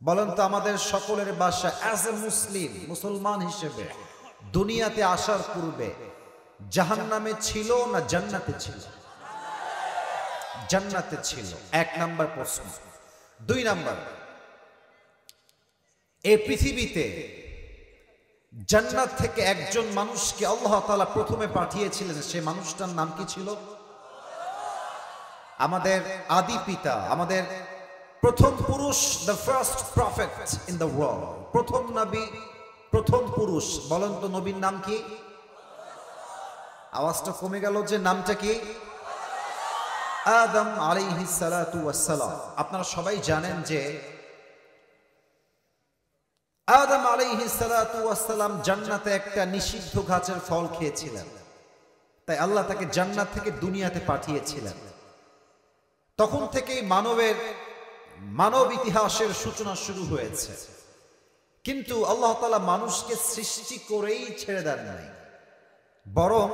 বলেন তো আমাদের সকলের বাসা অ্যাজ এ মুসলমান হিসেবে দুনিয়াতে আসার পূর্বে জাহান্নামে ছিল না জান্নাতে ছিল? জান্নাতে ছিল। এক নাম্বার প্রশ্ন। দুই নাম্বার, এই পৃথিবীতে জান্নাত থেকে একজন মানুষকে আল্লাহ তাআলা প্রথমে পাঠিয়েছিলেন, সেই মানুষটার নাম কি ছিল? আমাদের আদি পিতা, আমাদের প্রথম পুরুষ, the first prophet in the world, প্রথম নবী, প্রথম পুরুষ। বলেন তো নবীর নাম কি? আওয়াজটা কমে গেল যে, নামটা কি? আদম আলাইহিস সালাতু ওয়াস সালাম। আপনারা সবাই জানেন যে আদম আলাইহিস সালাতু ওয়াস সালাম জান্নাতে একটা নিষিদ্ধ গাছের ফল খেয়েছিলেন, তাই আল্লাহ তাকে জান্নাত থেকে দুনিয়াতে পাঠিয়েছিলেন। তখন থেকেই মানব ইতিহাসের সূচনা শুরু হয়েছে। কিন্তু আল্লাহ তাআলা মানুষকে সৃষ্টি করেই ছেড়ে দেন নাই, বরং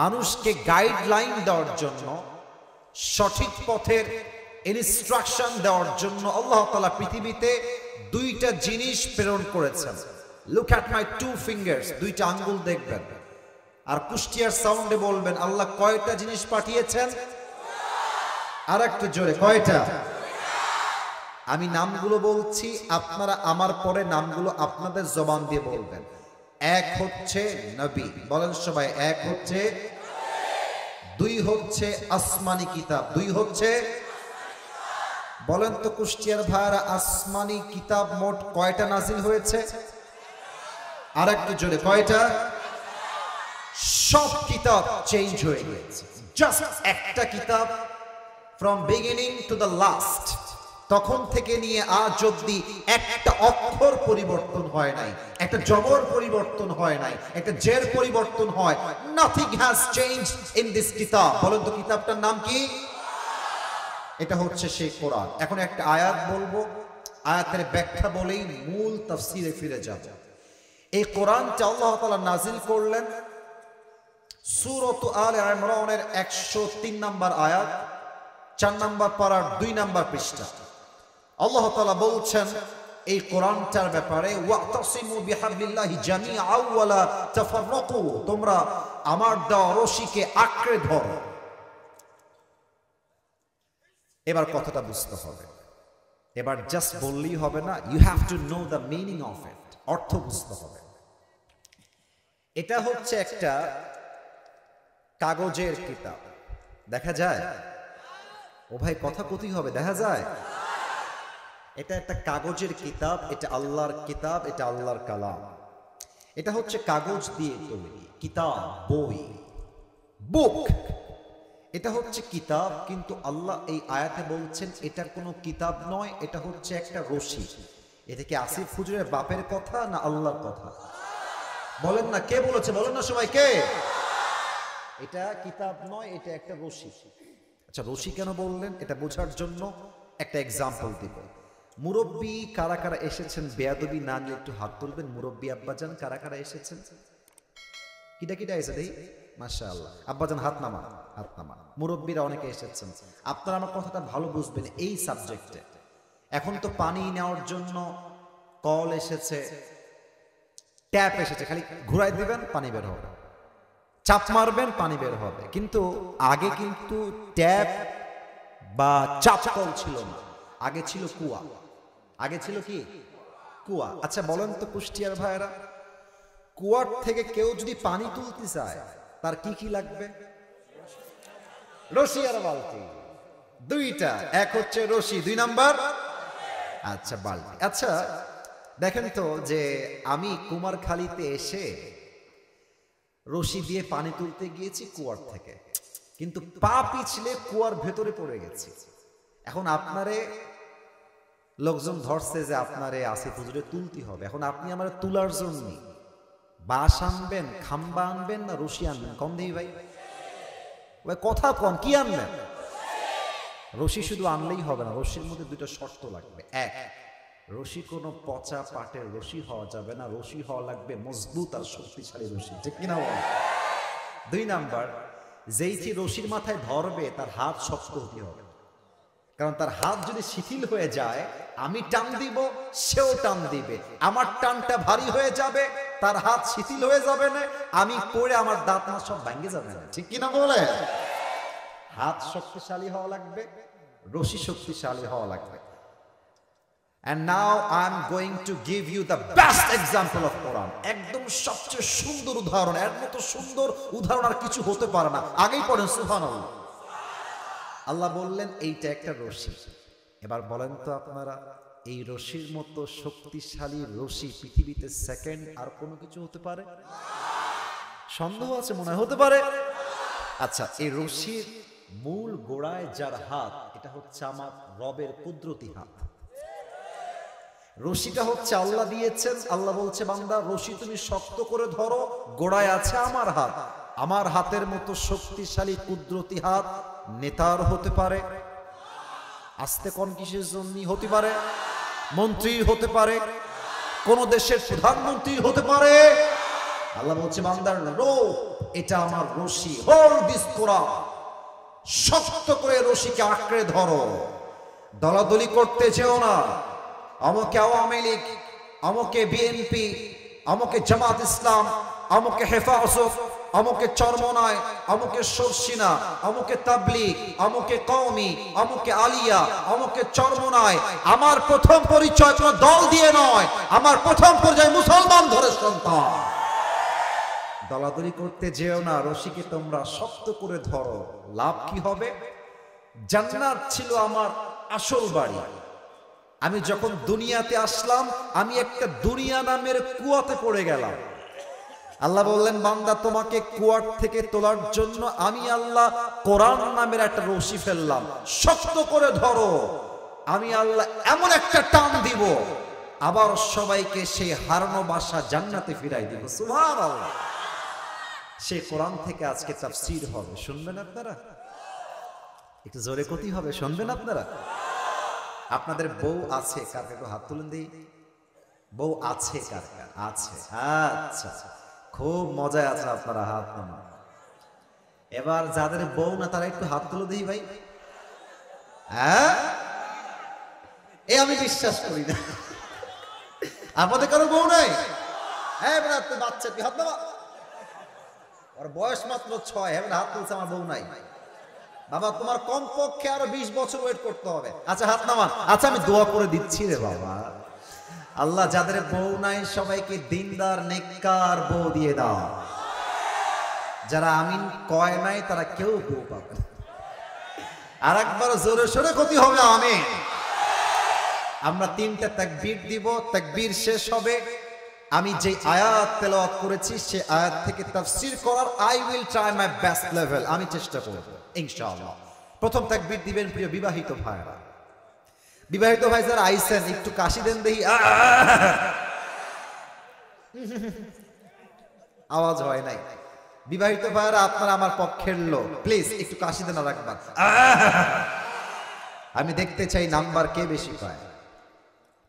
মানুষকে গাইডলাইন দেওয়ার জন্য, সঠিক পথের ইনস্ট্রাকশন দেওয়ার জন্য আল্লাহ তাআলা পৃথিবীতে দুইটা জিনিস প্রেরণ করেছেন। Look at my two fingers, দুইটা আঙ্গুল দেখবেন আর কুষ্টিয়ার সাউন্ডে বলবেন আল্লাহ কয়টা জিনিস পাঠিয়েছেন? আর একটু জোরে, কয়টা? আমি নামগুলো বলছি, আপনারা আমার পরে নামগুলো আপনাদের জবান দিয়ে বলবেন। এক হচ্ছে নবী, বলেন সবাই, এক হচ্ছে। দুই হচ্ছে আসমানি কিতাব, দুই হচ্ছে। বলেন তো কুষ্টিয়ার ভাইরা, আসমানি কিতাব মোট কয়টা নাজিল হয়েছে? আর একটু জোরে, কয়টা? সব কিতাব চেঞ্জ হয়ে গেছে, জাস্ট একটা কিতাব from beginning to the last, তখন থেকে নিয়ে আজ অব্দি একটা অক্ষর পরিবর্তন হয় নাই, একটা জবর পরিবর্তন হয় নাই, একটা জের পরিবর্তন হয়। Nothing has changed in this কিতাব। বলেন তো কিতাবটার নাম কি? এটা হচ্ছে সেই কোরআন। এখন একটা আয়াত বলবো, আয়াতের ব্যাখ্যা বলেই মূল তাফসিরে ফিরে যাব। এই কোরআনটা আল্লাহ তাআলা নাজিল করলেন সূরাত আলে ইমরানের 103 নম্বর আয়াত, 4 নম্বর পারার 2 নম্বর পৃষ্ঠা। আল্লাহ তাআলা বলছেন এই কোরআনটার ব্যাপারে, ওয়াতাসিমু বিহাবলিল্লাহি জামিআন ওয়া লা তাফাররাকু, তোমরা আমার দেওয়া রশিকে আঁকড়ে ধরো। এবার কথাটা বুঝতে হবে, এবার জাস্ট বললেই হবে না, you have to know the meaning of it, অর্থ বুঝতে হবে। এটা হচ্ছে একটা কাগজের কিতাব, দেখা যায়? ও ভাই কথা কতই হবে, দেখা যায়? এটা একটা কাগজের কিতাব, এটা আল্লাহর কিতাব, এটা আল্লাহর কালাম। এটা হচ্ছে কাগজ দিয়ে তৈরি কিতাব, বই, বুক। এটা হচ্ছে কিতাব, কিন্তু আল্লাহ এই আয়াতে বলছেন এটা কোনো কিতাব নয়, এটা হচ্ছে একটা রশি। এটা কি আসিফ হুজুরের বাপের কথা না আল্লাহর কথা? বলেন না, কে বলেছে? বলেন না সবাই, কে? এটা কিতাব নয়, এটা একটা রশি। আচ্ছা, রশি কেন বললেন? এটা বোঝার জন্য একটা এক্সাম্পল দিব। মুরব্বী কারা কারা এসেছেন? বেয়াদবি না নিয়ে একটু হাত তুলবেন। মুরব্বী আব্বাজান কারা কারা এসেছেন? কিটা কিটা এসে দেই, মাশাআল্লাহ। আব্বাজান হাত নামান, হাত নামান। মুরব্বীরা অনেকে এসেছেন। আপনারা আমার কথাটা ভালো বুঝবেন এই সাবজেক্টে। এখন তো পানি নেওয়ার জন্য কল এসেছে, ট্যাপ এসেছে, খালি ঘুরাই দিবেন পানি বের হবে, চাপ মারবেন পানি বের হবে। কিন্তু আগে কিন্তু ট্যাপ বা চাপ কল ছিল না, আগে ছিল কুয়া। আগে ছিল কি? কুয়া। আচ্ছা বলেন তো কুষ্টিয়ার ভাইরা, কুয়ার থেকে কেউ যদি পানি তুলতে চায় তার কি কি লাগবে? রশি আর বালতি, দুইটা। এক হচ্ছে রশি, 2 নাম্বার আচ্ছা বালতি। আচ্ছা দেখেন তো, যে আমি কুমারখালীতে এসে রশি দিয়ে পানি তুলতে গিয়েছি কুয়ার থেকে, কিন্তু পা পিছলে কুয়ার ভেতরে পড়ে গেছি। এখন আপনারে লোকজন ধরছে যে আপনারে আসিফ হুজুরে তুলতে হবে। এখন আপনি আমার তুলার জন্য বাঁশ আনবেন, খাম্বা আনবেন না রশি আনবেন? কম দেই ভাই, ভাই কথা কম, কি আনবেন? রশি শুধু আনলেই হবে না, রশির মধ্যে 2টা শর্ত লাগবে। এক, রশি কোনো পচা পাটের রশি হওয়া যাবে না, রশি হওয়া লাগবে মজবুত আর শক্তিশালী রশি, ঠিক কিনা বল? 2 নাম্বার, যেই রশির মাথায় ধরবে তার হাত শক্ত হতে হবে। কারণ তার হাত যদি শিথিল হয়ে যায়, আমি টান দিব, সেও টান দিবে, আমার টানটা ভারী হয়ে যাবে, তার হাত শিথিল হয়ে যাবে না, আমি পড়ে আমার দাঁত না সব ভেঙে যাবে না, ঠিক কিনা বলে? হাত শক্তিশালী হওয়া লাগবে, রশি শক্তিশালী হওয়া লাগবে। And now I'm going to give you the best example of Quran. একদম সবচেয়ে সুন্দর উদাহরণ, এর মতো সুন্দর উদাহরণ আর কিছু হতে পারে না। আগেই পড়েন সুবহানাল্লাহ। আল্লাহ বললেন এইটা একটা রশি। এবার বলেন তো আপনারা, এই রশির মতো শক্তিশালী রশি পৃথিবীতে সেকেন্ড আর কোনো কিছু হতে পারে? সন্দেহ আছে মনে হয়, হতে পারে? আচ্ছা, এই রশির মূল গোড়ায় যার হাত, এটা হচ্ছে আমার রবের কুদরতি হাত। রশিটা হচ্ছে আল্লাহ দিয়েছেন। আল্লাহ বলছে, বান্দা রশি তুমি শক্ত করে ধরো, গোড়ায় আছে আমার হাত। আমার হাতের মতো শক্তিশালী কুদরতি হাত নেতার হতে পারে, আস্তে কোন কিসের জন্য হতে পারে, মন্ত্রীর হতে পারে, কোন দেশের প্রধানমন্ত্রীর হতে পারে। আল্লাহ বলছে, বান্দার রো, এটা আমার রশি, হোল্ড দিস কোরআন, শক্ত করে রশিকে আঁকড়ে ধরো, দলাদলি করতে যেও না। আমকে আওয়ামী লীগ, আমকে বিএনপি, আমকে জামাত ইসলাম, আমকে হেফাজত, আমকে চরমনায়, আমকে সরসিনা, আমকে তাবলীগ, আমকে কওমি, আমকে আলিয়া, আমকে চরমনায়। আমার প্রথম পরিচয় কোনো দল দিয়ে নয়, আমার প্রথম পরিচয় মুসলমান ধরে সন্তান। দলাদলি করতে যেও না, রশিকে তোমরা শক্ত করে ধরো। লাভ কি হবে? জান্নাত ছিল আমার আসল বাড়ি। আমি যখন দুনিয়াতে আসলাম, আমি একটা দুনিয়া নামের কুয়াতে পড়ে গেলাম। আল্লাহ বললেন, বান্দা তোমাকে কুয়ার থেকে তোলার জন্য আমি আল্লাহ কোরআন নামের একটা রশি ফেললাম, শক্ত করে ধরো। আমি আল্লাহ এমন একটা টান দিব, আবার সবাইকে সেই হারানো বাসা জান্নাতে ফিরাই দিব। সুবহানাল্লাহ। সেই কোরআন থেকে আজকে তাফসীর হবে, শুনবেন আপনারা? একটু জোরে কতি হবে, শুনবেন আপনারা? আপনাদের বউ আছে কার কার? হাত তুলেন দিই। বউ আছে কার কার? আছে। আচ্ছা, খুব মজায় আছে আপনারা, হাত নামান। এবার যাদের বউ না তারা একটু হাত তুলে দিই ভাই। হ্যাঁ, এ আমি বিশ্বাস করি না। আমাদের কারো বউ নাই? হ্যাঁ, বাচ্চা তুই হাত নামা, ওর বয়স মাত্র 6, হ্যাঁ হাত তুলছে, আমার বউ নাই। বাবা, তোমার কমপক্ষে আরো 20 বছর ওয়েট করতে হবে। আচ্ছা, হাত নামান। আচ্ছা, আমি দোয়া করে দিচ্ছি রে বাবা, আল্লাহ যাদের বউ নাই সবাইকে দিনদার নেককার বউ দিয়ে দাও। যারা আমিন কয় নাই তারা কেউ বউ পাবে। আর একবার জোরে সোরে ক্ষতি হবে আমিন। আমরা 3টা তাকবীর দিব, তাকবীর শেষ হবে। আমি যে আয়াত তেলাওয়াত করেছি সে আয়াত থেকে তাফসীর করার I will try my best level, আমি চেষ্টা করব ইনশাআল্লাহ। প্রথম তাকবীর দিবেন প্রিয় বিবাহিত ভাইরা। বিবাহিত ভাই যারা আইছেন একটু কাশি দেন দেখি। আওয়াজ হয় নাই। বিবাহিত ভাইরা আপনারা আমার পক্ষের লোক, প্লিজ একটু কাশি দেন আর একবার। আমি দেখতে চাই নাম্বার কে বেশি পায়।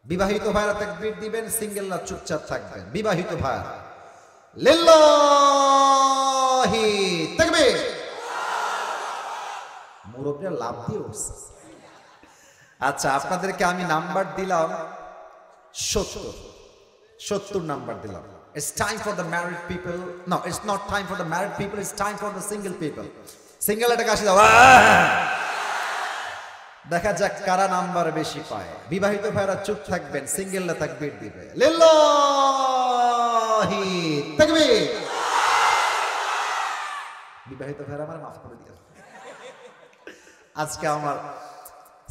বিবাহিত ভাইরা তাকবীর দিবেন, সিঙ্গেলরা চুপচাপ থাকবেন। বিবাহিত ভাইরা লিল্লাহি তাকবীর। মুরব্বিরা লাভ দিয়ে উঠছে। আচ্ছা, আপনাদেরকে আমি নাম্বার দিলাম 70 নাম্বার দিলাম। It's time for the married people. No, it's not time for the married people. It's time for the single people. Single একটা কাশি দাও। দেখা যাক কারা নাম্বার বেশি পায়। বিবাহিত ভাইরা চুপ থাকবেন, সিঙ্গেলরা তাকবীর দিবে। লিল্লাহি তাকবীর। বিবাহিত ভাইরা আমার মাফ করে দিও। আজকে আমার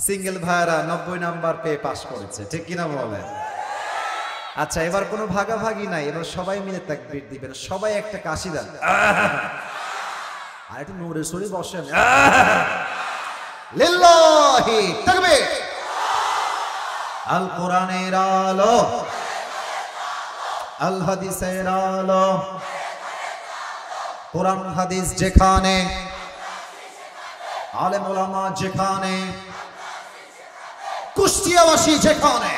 সিঙ্গেল ভাইরা 90 নাম্বার পেয়ে পাস করেছে, ঠিক কিনা বলেন? আচ্ছা, এবার কোনো ভাগাভাগি নাই, এবার সবাই মিলে তাকবীর দিবেন। সবাই একটা কাশি দেন, আর একটু নড়ে সরে বসেন। লিল্লাহি তাকবীর। আল কোরআনের আলো, আল হাদিসের আলো, কোরআন হাদিস যেখানে, আলেম ওলামা যেখানে, কুষ্টিয়াবাসী যেখানে,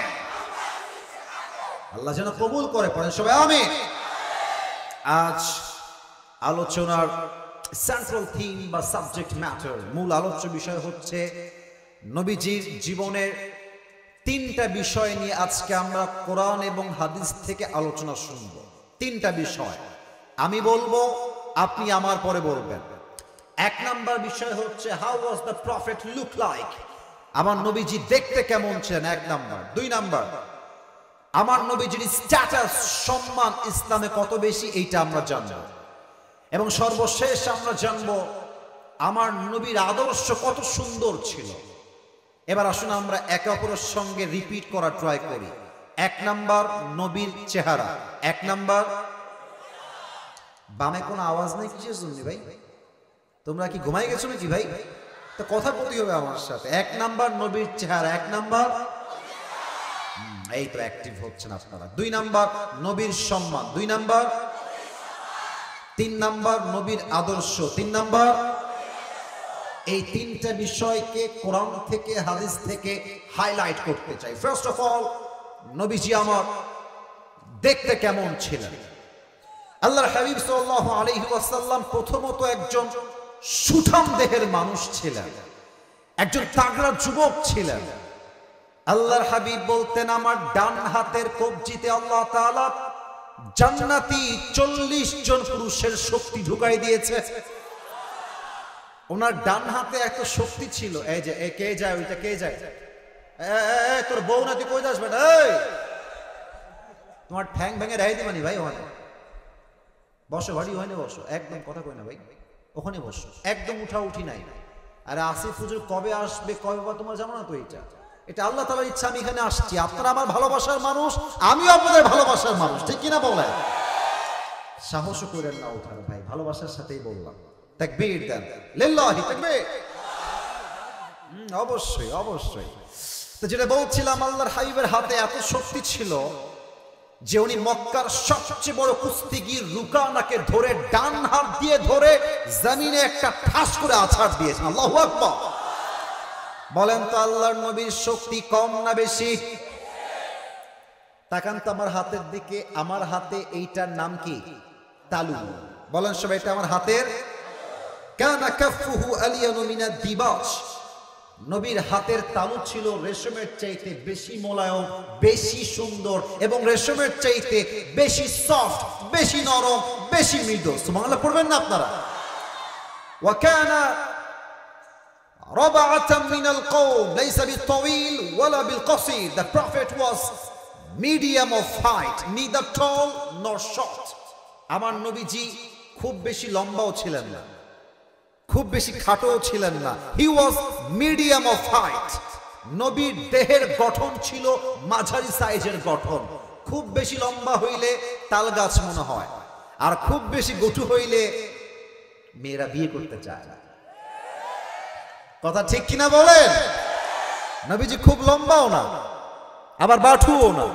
আল্লাহ যেন কবুল করে। পড়েন সবাই আমিন। আজ আলোচনার সেন্ট্রাল থিম বা সাবজেক্ট ম্যাটার, মূল আলোচ্য বিষয় হচ্ছে নবীজির জীবনের তিনটা বিষয় নিয়ে আজকে আমরা কোরআন এবং হাদিস থেকে আলোচনা শুনব। তিনটা বিষয় আমি বলবো, আপনি আমার পরে বলবেন। এক নাম্বার বিষয় হচ্ছে how was the prophet look like, আমার নবীজি দেখতে কেমন ছিলেন, এক নাম্বার। দুই নাম্বার, আমার নবীজির স্ট্যাটাস, সম্মান ইসলামে কত বেশি, এইটা আমরা জানবো। এবং সর্বশেষ আমরা জানবো আমার নবীর আদর্শ কত সুন্দর ছিল। এবার আসুন আমরা একে অপরের সঙ্গে রিপিট করা ট্রাই করি। এক নাম্বার, নবীর চেহারা। এক নাম্বার, বামে কোনো আওয়াজ নেই কিসের জন্য ভাই? তোমরা কি ঘুমাই গেছো নাকি ভাই? তো কথা বলতে হবে আমার সাথে। এক নাম্বার নবীর চেহারা, এক নাম্বার, এই তো অ্যাক্টিভ হচ্ছেন আপনারা। দুই নাম্বার নবীর সম্মান, দুই নাম্বার। তিন নাম্বার নবীর আদর্শ, তিন নাম্বার। এই তিনটা বিষয়কে কোরআন থেকে হাদিস থেকে হাইলাইট করতে চাই। ফার্স্ট অফ অল, নবীজি আমার দেখতে কেমন ছিলেন? আল্লাহর হাবিব সাল্লাল্লাহু আলাইহি ওয়াসাল্লাম প্রথমত একজন সুঠাম দেহের মানুষ ছিলেন, একজন তাগড়া যুবক ছিলেন। আল্লাহর হাবিব বলতেন, আমার ডান হাতের কবজিতে আল্লাহ তাআলা জান্নাতি 40 জন পুরুষের শক্তি ঢুকাই দিয়েছে। ওনার ডান হাতে এত শক্তি ছিল। এই যে কে যায়, ওইটা কে যায়? তোর বউ না, তুই কই যাস বেটা? তোমার ঠ্যাং ভেঙে রেহাই দিবানি ভাই। ওখানে বসো, ভারী হয়নি, বসো, একদম কথা কই না ভাই, ওখানে বসো, একদম উঠা উঠি নাই। আরে আসিফ হুজুর কবে আসবে, কবে বা তোমার জানো না তো? এটা আল্লাহ তাআলার ইচ্ছা। আমি এখানে আসছি, আপনারা আমার ভালোবাসার মানুষ, আমিও আপনাদের ভালোবাসার মানুষ, ঠিক কিনা বলেন? সাহস করেন না ওঠার ভাই, ভালোবাসার সাথেই বললাম। তাকবীর দেন, লিল্লাহি তাকবীর। অবশ্যই অবশ্যই। তো যেটা বলছিলাম, আল্লাহর হাবিবের হাতে এত শক্তি ছিল যে উনি মক্কার সবচেয়ে বড় কুস্তিগির রুকানাকে ধরে ডান হাত দিয়ে ধরে জমিনে একটা ঠাস করে আছাড় দিয়েছেন। আল্লাহু আকবার। বলেন তো আল্লাহর নবীর শক্তি কম না বেশি? তাকান তো আমার হাতের দিকে। আমার হাতে এইটার নাম কি? তালু। বলেন সবাই, এটা আমার হাতের। কানা কাফুহু আলিয়ানু মিনাদ দিবাজ, নবীর হাতের তালু ছিল রেশমের চাইতে বেশি মোলায়েম, বেশি সুন্দর, এবং রেশমের চাইতে বেশি সফট, বেশি নরম, বেশি মৃদু। সুবহানাল্লাহ পড়বেন না আপনারা? ওয়া কানা রাবাআতাম মিনাল কওম লাইসা বিতাওয়িল ওয়ালা বিলকাসির, the prophet was medium of height, neither tall nor short। আমার নবীজি খুব বেশি লম্বাও ছিলেন না, খুব বেশি খাটোও ছিলেন না। হি ওয়াজ মিডিয়াম অফ হাইট। নবীর দেহের গঠন ছিল মাঝারি সাইজের গঠন। খুব বেশি লম্বা হইলে তাল গাছ মনে হয়, আর খুব বেশি গটু হইলে মেয়েরা বিয়ে করতে চায় না। কথা ঠিক কিনা বলেন? নবীজি খুব লম্বাও না, আবার বাঠুও না।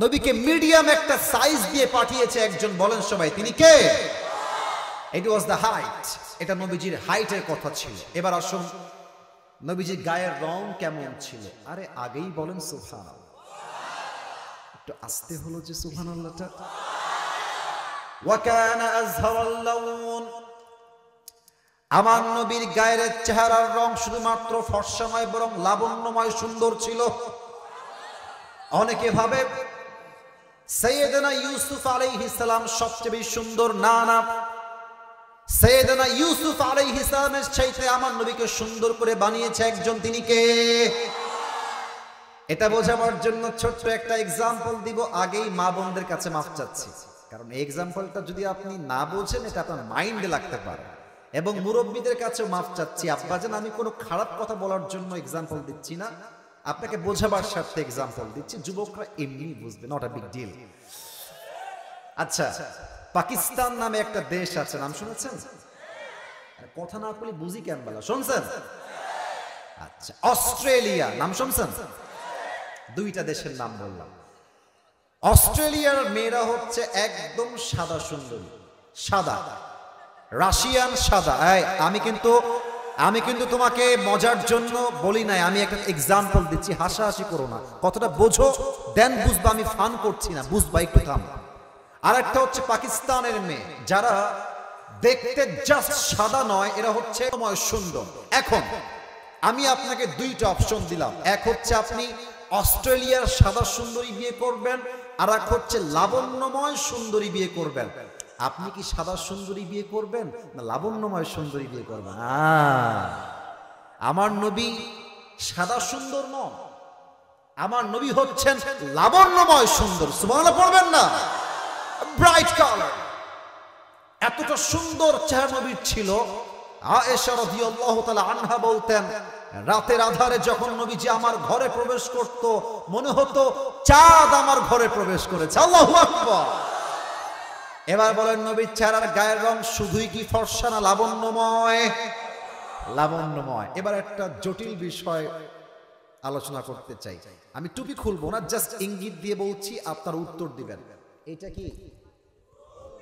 নবীকে মিডিয়াম একটা সাইজ দিয়ে পাঠিয়েছে একজন। বলেন সবাই, তিনি কে? ইট ওয়াজ দ্য হাইট। এটা নবীজির হাইটের কথা ছিল। এবার আসুন, নবীজির গায়ের রং কেমন ছিল? আরে আগেই বলেন সুবহানাল্লাহ। একটু আস্তে হলো যে সুবহানাল্লাহটা। ওয়া কানা আযহারাল লাউন, আমার নবীর গায়ের চেহারার রং শুধুমাত্র ফর্সা নয়, বরং লাবণ্যময়, সুন্দর ছিল। অনেকে ভাবে সাইয়েদনা ইউসুফ আলাইহিস সালাম সবচেয়ে বেশি সুন্দর। না না, সাইয়েদনা ইউসুফ আলাইহিস সালামের চাইতে আমার নবীকে সুন্দর করে বানিয়েছে একজন। তিনি কে? এটা বোঝাবার জন্য ছোট্ট একটা এক্সাম্পল দিব। আগেই মা বোনদের কাছে মাফ চাচ্ছি, কারণ এই এক্সাম্পলটা যদি আপনি না বোঝেন এটা আপনার মাইন্ডে লাগতে পারে। এবং মুরব্বীদের কাছেও মাফ চাচ্ছি। আব্বাজান, আমি কোনো খারাপ কথা বলার জন্য এক্সাম্পল দিচ্ছি না, আপনাকে বোঝাবার স্বার্থে এক্সাম্পল দিচ্ছি। যুবকরা এমনি বুঝবে, নট আ বিগ ডিল। আচ্ছা, পাকিস্তান নামে একটা দেশ আছে, নাম শুনেছেন? কথা না বলে বুঝি কেন বলা, শুনছেন? আচ্ছা, অস্ট্রেলিয়া নাম শুনছেন? দুইটা দেশের নাম বললাম। অস্ট্রেলিয়ার মেয়েরা হচ্ছে একদম সাদা সুন্দরী, সাদা, রাশিয়ান সাদা। আমি কিন্তু তোমাকে মজার জন্য বলি নাই, আমি একটা এক্সাম্পল দিচ্ছি, হাসাহাসি করো না, কতটা বোঝো দেন বুঝবা, আমি ফান করছি না, বুঝবা, একটু থাম। আর একটা হচ্ছে পাকিস্তানের মেয়ে, যারা দেখতে জাস্ট সাদা নয়, এরা হচ্ছে সুন্দর। এখন আমি আপনাকে দুইটা অপশন দিলাম, এক হচ্ছে আপনি অস্ট্রেলিয়ার সাদা সুন্দরী বিয়ে করবেন, আর এক হচ্ছে লাবণ্যময় সুন্দরী বিয়ে করবেন। আপনি কি সাদা সুন্দরী বিয়ে করবেন না লাবণ্যময় সুন্দরী বিয়ে করবেন? আমার নবী সাদা সুন্দর নন, আমার নবী হচ্ছেন লাবণ্যময় সুন্দর। সুবহানাল্লাহ পড়বেন না? ব্রাইট কালার, এতটা সুন্দর চেহারা নবীর ছিল। আয়েশা রাদিয়াল্লাহু তাআলা আনহা বলতেন, রাতের আধারে যখন নবীজি আমার ঘরে প্রবেশ করত, মনে হতো চাঁদ আমার ঘরে প্রবেশ করেছে। আল্লাহু আকবার। এবার বলেন, নবীর চেহারার গায়ের রং শুধুই কি ফর্সা না লাবণ্যময়? লাবণ্যময়। এবার একটা জটিল বিষয় আলোচনা করতে চাই। আমি টুপি খুলবো না, জাস্ট ইঙ্গিত দিয়ে বলছি, আপনার উত্তর দিবেন। এটা কি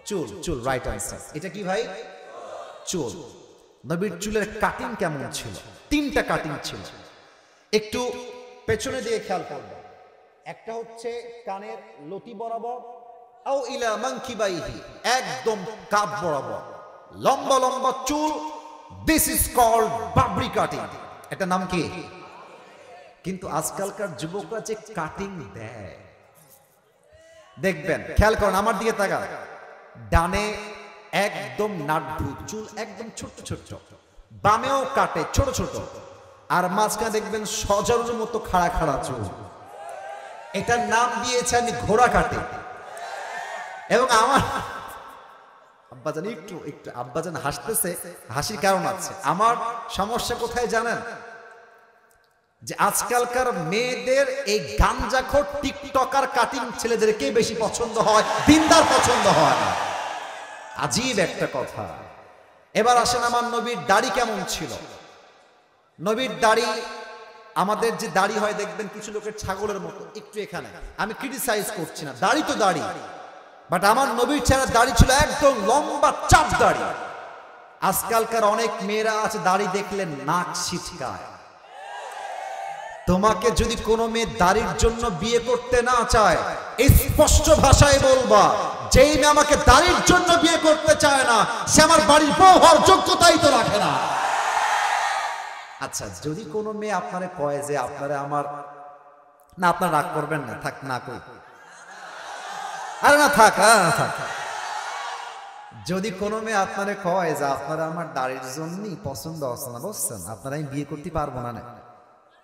চুল? চুল, রাইট আনসার। এটা কি ভাই? চুল। নবীর চুলের কাটিং কেমন ছিল? তিনটা কাটিং ছিল, একটু পেছনে দিয়ে খেয়াল করবেন। একটা হচ্ছে কানের লতি বরাবর, আও ইলা মানকিবাইহি, একদম কাঁধ বরাবর লম্বা লম্বা চুল। This is called babri cutting. এটা নাম কি? কিন্তু আজকালকার যুবকরা যে কাটিং দেয়, দেখবেন, খেয়াল করেন, আমার দিকে তাকান। ডানে একদম নাটভুত চুল, একদম ছোট ছোট, বামেও কাটে ছোট ছোট, আর মাঝখানে দেখবেন সজারুর মতো খাড়া খাড়া চুল। এটার নাম দিয়েছে আমি ঘোড়া কাটে। এবং আমার আব্বাজান একটু একটু আব্বাজান হাসতেছে, হাসির কারণ আছে। আমার সমস্যা কোথায় জানেন? যে আজকালকার মেয়েদের এই গাঞ্জাখোর টিকটকার কাটিং ছেলেদেরকে বেশি পছন্দ হয়, দিনদার পছন্দ হয় না। আজীব একটা কথা। এবার আসেন, আমার নবীর দাড়ি কেমন ছিল? নবীর দাড়ি, আমাদের যে দাড়ি হয় দেখবেন কিছু লোকের ছাগলের মতো, একটু এখানে, আমি ক্রিটিসাইজ করছি না, দাড়ি তো দাড়ি, বাট আমার নবীর চেহারা দাড়ি ছিল একদম লম্বা চাপ দাড়ি। আজকালকার অনেক মেয়েরা আছে দাড়ি দেখলে নাক ছিটকায়। তোমাকে যদি কোনো মেয়ে দাড়ির জন্য বিয়ে করতে না চায়, স্পষ্ট ভাষায় বলবা, যেই মেয়ে আমাকে দাড়ির জন্য বিয়ে করতে চায় না, সে আমার বাড়ির বউ হওয়ার যোগ্যতাই তো রাখে না। আচ্ছা, যদি কোনো মেয়ে আপনারে কয় যে আপনারা আমার, না আপনার রাগ করবেন না, থাক না কই, আরে না থাক, থাক। যদি কোনো মেয়ে আপনারে কয় যে আপনারা আমার দাড়ির জন্যই পছন্দ হচ্ছে না, বুঝছেন, আপনারা আমি বিয়ে করতে পারবো না,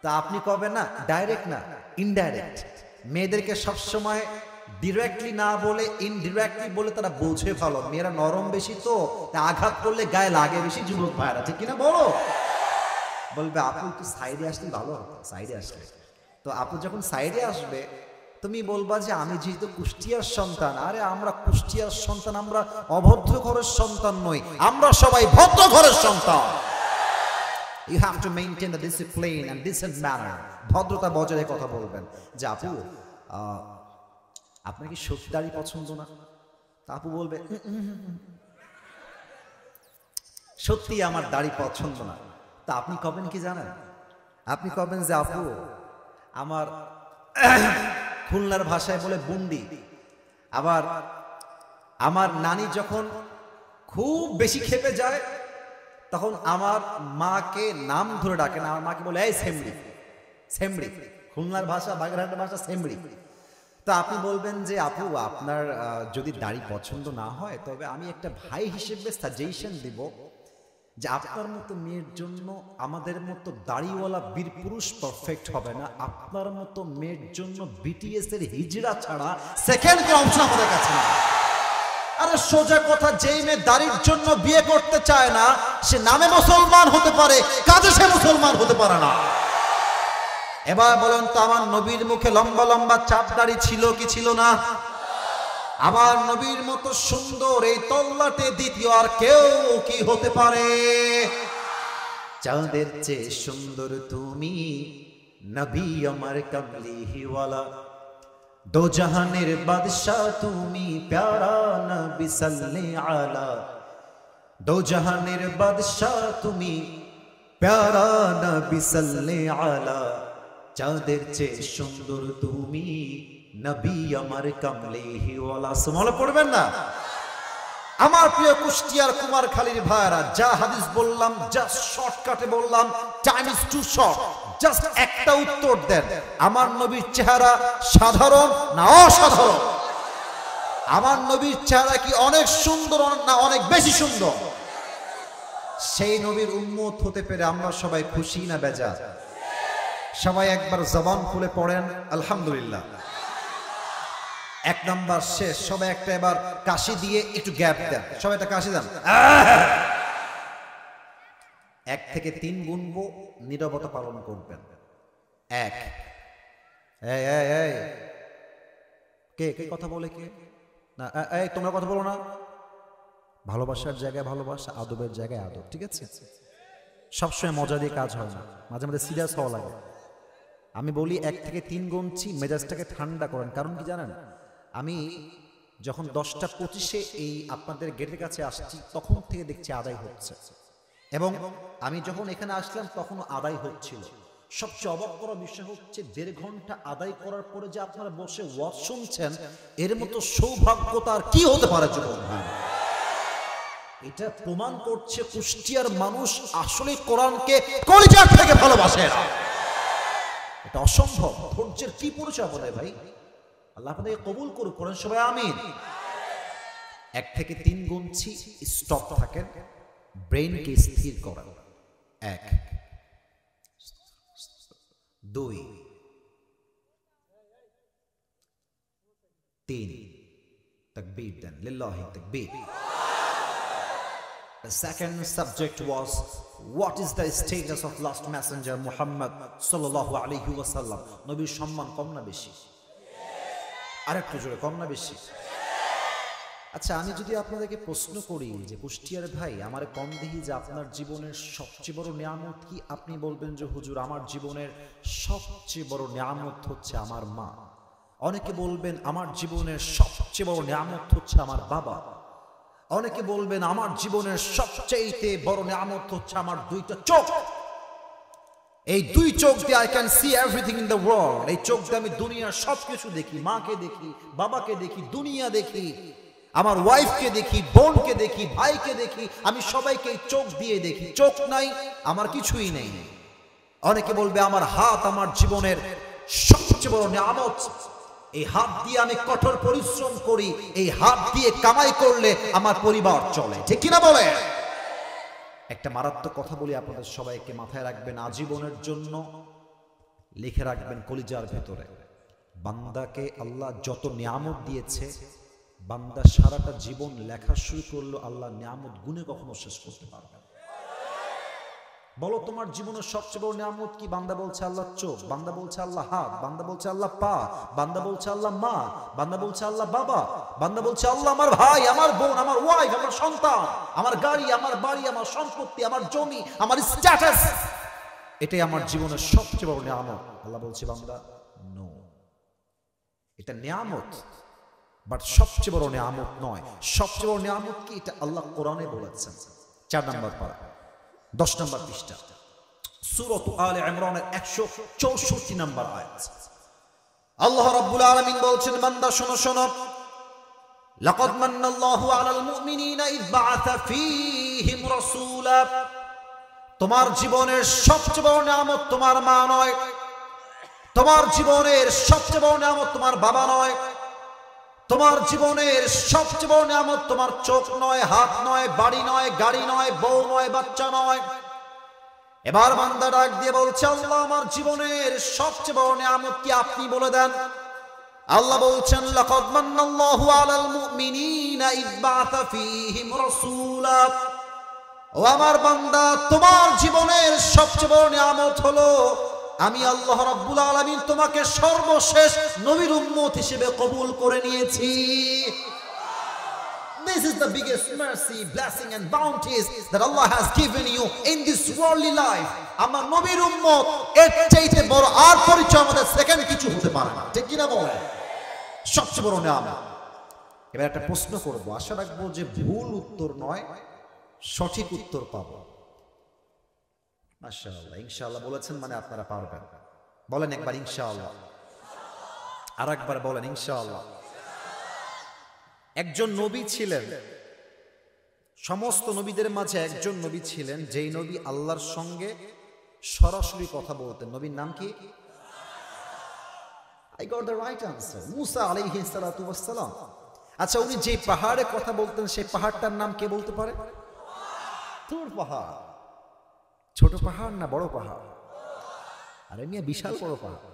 তা আপনি কবেন না, ডাইরেক্ট না ইনডাইরেক্ট। মেয়েদেরকে সবসময় ডিরেক্টলি না বলে ইনডিরেক্টলি বলে তারা বোঝে ভালো। মেয়েরা নরম বেশি, তো আঘাত করলে গায়ে লাগে বেশি। যুবক ভাইরা ঠিক কিনা বলো? বলবে আপু একটু সাইডে আসলে ভালো হতো, সাইডে আসলে। তো আপু যখন সাইডে আসবে, তুমি বলবা যে আমি যেহেতু কুষ্টিয়ার সন্তান। আরে আমরা কুষ্টিয়ার সন্তান, আমরা অভদ্র ঘরের সন্তান নই, আমরা সবাই ভদ্র ঘরের সন্তান। You have to maintain the discipline and decent manner. ভদ্রতা বজায় কথা বলবেন যে আপু আপনার কি সত্যি দাড়ি পছন্দ না? তা আপু বলবে সত্যি আমার দাড়ি পছন্দ না। তা আপনি কবেন কি জানেন? আপনি কবেন যে আপু আমার খুলনার ভাষায় বলে বুন্ডি। আবার আমার নানি যখন খুব বেশি খেপে যায়, তখন আমার মাকে নাম ধরে ডাকে না, আমার মাকে বলে এই সেমড়ি। সেমড়ি খুলনার ভাষা, বাগেরহাটের ভাষা সেমড়ি। তো আপনি বলবেন যে আপু আপনার যদি দাড়ি পছন্দ না হয়, তবে আমি একটা ভাই হিসেবে সাজেশন দিব যে আপনার মতো মেয়ের জন্য আমাদের মতো দাড়িওয়ালা বীর পুরুষ পারফেক্ট হবে না। আপনার মতো মেয়ের জন্য বিটিএস এর হিজড়া ছাড়া সেকেন্ড কোনো অপশন আমাদের কাছে না। আরে সোজা কথা, যেই মেয়ে দাড়ির জন্য বিয়ে করতে চায় না, সে নামে মুসলমান হতে পারে, কাজে সে মুসলমান হতে পারে না। এবার বলেন তো, আমার নবীর মুখে লম্বা লম্বা চাপ দাড়ি ছিল কি ছিল না? আমার নবীর মতো সুন্দর এই তল্লাটে দ্বিতীয় আর কেউ কি হতে পারে? চাঁদের চেয়ে সুন্দর তুমি, নবী আমার কামলিওয়ালা, দো জাহানের বাদশাহ তুমি, প্যারা নবী সাল্লে আলা। দো জাহানের বাদশাহ তুমি, প্যারা নবী সাল্লে আলা। চাঁদের চেয়ে সুন্দর তুমি, নবী আমার কামলিওয়ালা। সুবহানাল্লাহ পড়বেন না? আমার প্রিয় কুষ্টিয়ার কুমারখালীর ভাইরা, যা হাদিস বললাম জাস্ট শর্টকাটে বললাম, time is too short. Just একটা উত্তর দেন, আমার নবীর চেহারা সাধারণ না অসাধারণ? আমার নবীর চেহারা কি অনেক সুন্দর না অনেক বেশি সুন্দর? সেই নবীর উম্মত হতে পেরে আমরা সবাই খুশি না বেজার? সবাই একবার জবান খুলে পড়েন আলহামদুলিল্লাহ। এক নাম্বার শেষ, সবাই একটা এবার কাশি দিয়ে একটু গ্যাপ দেন, সবাই একটা কাশি দেন। 1 থেকে 3 গুনবো, নীরবতা পালন করবেন। 1, কে কে কথা বলে? কে না, তোমরা কথা বলো না। ভালোবাসার জায়গায় ভালোবাসা, আদবের জায়গায় আদব, ঠিক আছে? সবসময় মজা দিয়ে কাজ হয় না, মাঝে মাঝে সিরিয়াস হওয়া লাগে। আমি বলি 1 থেকে 3 গুনছি, মেজাজটাকে ঠান্ডা করেন। কারণ কি জানেন, আমি যখন 10টা 25-এ এই আপনাদের গেটের কাছে আসছি, তখন থেকে দেখছি আদায় হচ্ছে, এবং আমি যখন এখানে আসলাম তখনও আদায় হচ্ছিল। সবচেয়ে অবাক করা বিষয় হচ্ছে 1.5 ঘন্টা আদায় করার পরে যে আপনারা বসে ওয়াজ শুনছেন, এর মতো সৌভাগ্যতা আর কি হতে পারে যুবক ভাই? এটা প্রমাণ করছে কুষ্টিয়ার মানুষ আসলে কোরআনকে কলিজার থেকে ভালোবাসে। এটা অসম্ভব। ধৈর্যের কি পরিচয় বলে ভাই? আল্লাহ আপনাদেরকে কবুল করুক, করেন সবাই আমিন। 1 থেকে 3 গুনছি, স্টপ থাকেন, ব্রেইনকে স্থির করেন। 1, 2, 3, তাকবীর দেন, লিল্লাহি তাকবীর। The second subject was, what is the status of last messenger Muhammad sallallahu alaihi wasallam? নবীর সম্মান কম না বেশি? আরেকটু জোরে, কম না বেশি? আচ্ছা, আমি যদি আপনাদেরকে প্রশ্ন করি যে কুষ্টিয়ার ভাই, আমার কম দেখি যে আপনার জীবনের সবচেয়ে বড় নিয়ামত কি? আপনি বলবেন যে হুজুর, আমার জীবনের সবচেয়ে বড় নিয়ামত হচ্ছে আমার মা। অনেকে বলবেন আমার জীবনের সবচেয়ে বড় নিয়ামত হচ্ছে আমার বাবা। অনেকে বলবেন আমার জীবনের সবচেয়ে বড় নিয়ামত হচ্ছে আমার 2টা চোখ। এই 2 চোখ দিয়ে I can see everything in the world. এই চোখ দিয়ে আমি দুনিয়ার সবকিছু দেখি, মাকে দেখি, বাবাকে দেখি, দুনিয়া দেখি, আমার ওয়াইফকে দেখি, বোনকে দেখি, ভাইকে দেখি, আমি সবাইকে এই চোখ দিয়ে দেখি। চোখ নাই, আমার কিছুই নেই। অনেকে বলবে আমার হাত আমার জীবনের সবচেয়ে বড় নিয়ামত। এই হাত দিয়ে আমি কঠোর পরিশ্রম করি, এই হাত দিয়ে কামাই করলে আমার পরিবার চলে, ঠিক কিনা বলে? একটা মারাত্মক কথা বলি আপনাদের সবাইকে, মাথায় রাখবেন, আজীবনের জন্য লিখে রাখবেন কলিজার ভেতরে। বান্দাকে আল্লাহ যত নিয়ামত দিয়েছে, বান্দা সারাটা জীবন লেখা শুরু করলো, আল্লাহ নিয়ামত গুণে কখনো শেষ করতে পারবে না। বলো তোমার জীবনের সবচেয়ে বড় নিয়ামত কি? বান্দা বলছে আল্লাহ চোখ, বান্দা বলছে আল্লাহ হাত, বান্দা বলছে আল্লাহ পা, বান্দা বলছে আল্লাহ মা, বান্দা বলছে আল্লাহ বাবা, বান্দা বলছে আল্লাহ আমার ভাই, আমার বোন, আমার ওয়াইফ, আমার সন্তান, আমার গাড়ি, আমার বাড়ি, আমার সম্পত্তি, আমার জমি, আমার স্ট্যাটাস, এটাই আমার জীবনের সবচেয়ে বড় নিয়ামত। আল্লাহ বলছে বান্দা নো, এটা নিয়ামত, বাট সবচেয়ে বড় নিয়ামত নয়। সবচেয়ে বড় নিয়ামত কি? এটা আল্লাহ কোরআনে বলেছেন। 4 নম্বর পারা, 10 নম্বর পৃষ্ঠা, সূরা আলে ইমরানের 164 নম্বর আয়াত। আল্লাহ রাব্বুল আলামিন বলছেন, বান্দা শোনো শোনো, লাকাদ মান্নাল্লাহু আলাল মুমিনিনা ইয বাআসা ফীহিম রাসূলা। তোমার জীবনের সবচেয়ে বড় নিয়ামত তোমার মা নয়, তোমার জীবনের সবচেয়ে বড় নিয়ামত তোমার বাবা নয়, তোমার জীবনের সবচেয়ে বড় নিয়ামত তোমার চোখ নয়, হাত নয়, বাড়ি নয়, গাড়ি নয়, বউ নয়, বাচ্চা নয়। এবার বান্দা ডাক দিয়ে বলছে, আল্লাহ আমার জীবনের সবচেয়ে বড় নিয়ামত কি? আপনি বলে দেন। আল্লাহ বলছেন, লাকাদ মান্নাল্লাহু আলাল মুমিনিনা ইয বাআসা ফীহিম রাসূলা। ও আমার বান্দা, তোমার জীবনের সবচেয়ে বড় নিয়ামত হলো আমি আল্লাহ রাব্বুল আলামিন তোমাকে সর্বশেষ নবীর উম্মত হিসেবে কবুল করে নিয়েছি। This is the biggest mercy, blessing and bounties that Allah has given you in this worldly life. আমার নবীর উম্মত, এর চাইতে বড় আর পরিচয় আমাদের সেকেন্ড কিছু হতে পারে না, ঠিক কিনা বলে? সবচেয়ে বড় নিয়ামত। এবার একটা প্রশ্ন করব, আশা রাখবো যে ভুল উত্তর নয়, সঠিক উত্তর পাবো। মাশাআল্লাহ, ইনশাআল্লাহ বলেছেন মানে আপনারা পারবেন। বলেন একবার ইনশাআল্লাহ, আর একবার বলেন ইনশাআল্লাহ। একজন নবী ছিলেন, সমস্ত নবীদের মাঝে একজন নবী ছিলেন যেই নবী আল্লাহর সঙ্গে সরাসরি কথা বলতেন। নবীর নাম কি? I got the right answer. মুসা আলাইহিস সালাতু ওয়াস সালাম। আচ্ছা, উনি যে পাহাড়ে কথা বলতেন সেই পাহাড়টার নাম কে বলতে পারে? তুর পাহাড়। ছোট পাহাড় না বড় পাহাড়? আরে মিয়া, বিশাল বড় পাহাড়।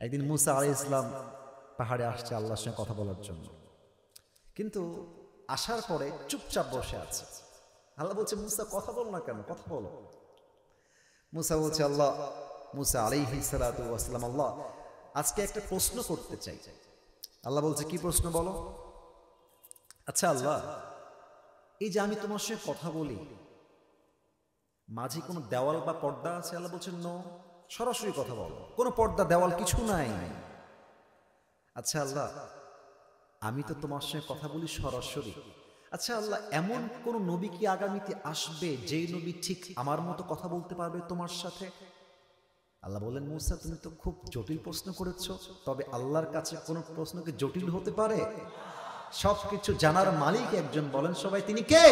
একদিন মুসা আলাইহিস সালাম পাহাড়ে আসছে আল্লাহর সঙ্গে কথা বলার জন্য, কিন্তু আসার পরে চুপচাপ বসে আছে। আল্লাহ বলছে, মুসা কথা বলো না কেন, কথা বলো। মুসা বলছে, আল্লাহ, মুসা আলাইহিস সালাতু ওয়াস সালাম, আল্লাহ আজকে একটা প্রশ্ন করতে চাই। আল্লাহ বলছে, কি প্রশ্ন বলো? আচ্ছা আল্লাহ, এই যে আমি তোমার সঙ্গে কথা বলি, মাঝে কোনো দেওয়াল বা পর্দা আছে? আল্লাহ বলছেন, নো, সরাসরি কথা বলো, কোনো পর্দা দেওয়াল কিছু নাই। আচ্ছা আল্লাহ, আমি তো তোমার সঙ্গে কথা বলি সরাসরি। আচ্ছা আল্লাহ, এমন কোন নবী কি আগামীতে আসবে যেই নবী ঠিক আমার মতো কথা বলতে পারবে তোমার সাথে? আল্লাহ বললেন, মুসা তুমি তো খুব জটিল প্রশ্ন করেছো, তবে আল্লাহর কাছে কোন প্রশ্ন কি জটিল হতে পারে? সবকিছু জানার মালিক একজন, বলেন সবাই তিনি কে?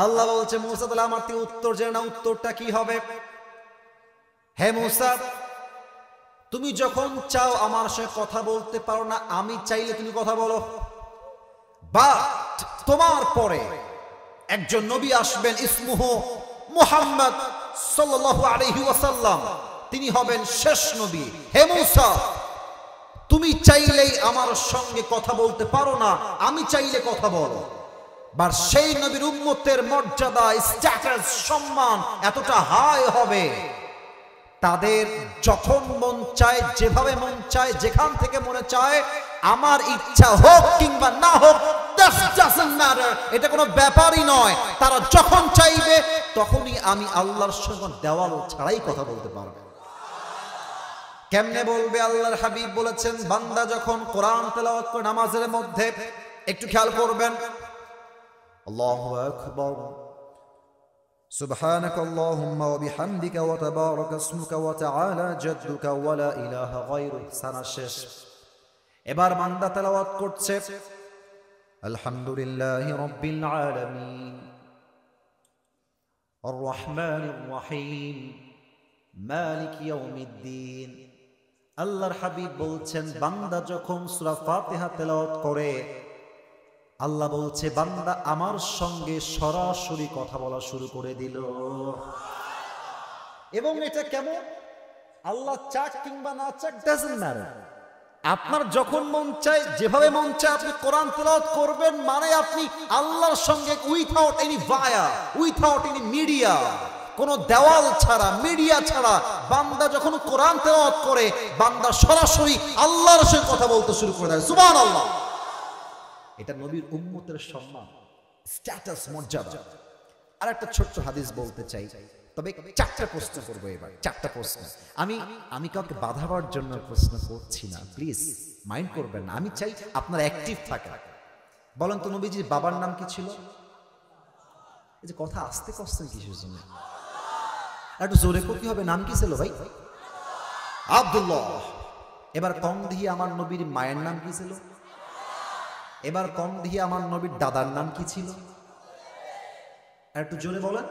আল্লাহ বলছে, মুসা তাহলে আমার থেকে উত্তর জেনে না, উত্তরটা কি হবে? হে মুসা, তুমি যখন চাও আমার সাথে কথা বলতে পারো না, আমি চাইলে তুমি কথা বলো। বাট তোমার পরে একজন নবী আসবেন, ইসমুহু মুহাম্মদ সাল্লাল্লাহু আলাইহি ওয়াসাল্লাম, তিনি হবেন শেষ নবী। হে মুসা, তুমি চাইলেই আমার সঙ্গে কথা বলতে পারো না, আমি চাইলে কথা বলো। বার সেই নবীর উম্মতের মর্যাদা, স্ট্যাটাস, সম্মান এতটা হাই হবে, তাদের যখন মন চায়, যেভাবে মন চায়, যেখান থেকে মনে চায়, আমার ইচ্ছা হোক কিংবা না হোক, এটা কোনো ব্যাপারই নয়। তারা যখন চাইবে তখনই আমি আল্লাহর সঙ্গে দেওয়াল ছাড়াই কথা বলতে পারবে। কেমনে বলবে? আল্লাহর হাবিব বলেছেন, বান্দা যখন কোরআন তেলাওয়াত করে নামাজের মধ্যে, একটু খেয়াল করবেন, আল্লাহু আকবার, সুবহানাক আল্লাহুম্মা ওয়া বিহামদিকা ওয়া তাবারাকা ইসমুকা ওয়া তাআলা জাদ্দুকা ওয়া লা ইলাহা গায়রুক, সানা শেষ। এবার বান্দা তেলাওয়াত করছে, আলহামদুলিল্লাহি রাব্বিল আলামিন আর রহমানির রহিম মালিক ইয়াউমিদ্দিন। আল্লাহর হাবিব বলছেন, বান্দা যখন সূরা ফাতিহা তেলাওয়াত করে, আল্লাহ বলছে, বান্দা আমার সঙ্গে সরাসরি কথা বলা শুরু করে দিল। এবং এটা কেমন? আল্লাহ চাক কিংবা না চাক, ডাজন্ট ম্যাটার। আপনার যখন মন চায়, যেভাবে মন চায় আপনি কোরআন তেলাওয়াত করবেন, মানে আপনি আল্লাহর সঙ্গে উইথাউট এনি ভায়া, উইথাউট এনি মিডিয়া, কোনো দেওয়াল ছাড়া, মিডিয়া ছাড়া বান্দা যখন কোরআন তেলাওয়াত করে, বান্দা সরাসরি আল্লাহর সঙ্গে কথা বলতে শুরু করে দেয়। সুবহানাল্লাহ। এটা নবীর উম্মতের সম্মান, স্ট্যাটাস, মর্যাদা। আর একটা ছোট্ট হাদিস বলতে চাই, তবে চারটা প্রশ্ন করবো এবার, চারটা প্রশ্ন। আমি কাউকে বাধাবার জন্য প্রশ্ন করছি না, প্লিজ মাইন্ড করবেন না। আমি চাই আপনারা অ্যাক্টিভ থাকেন। বলেন তো, নবীজির বাবার নাম কি ছিল? এই যে কথা আস্তে করছেন কিসের জন্য? একটু জোরে করতে হবে। নাম কি ছিল ভাই? আব্দুল্লাহ। এবার কম দিয়ে আমার নবীর মায়ের নাম কি ছিল? এবার কম দিয়ে আমার নবীর দাদার নাম কি ছিল? একটু জোরে বলেন,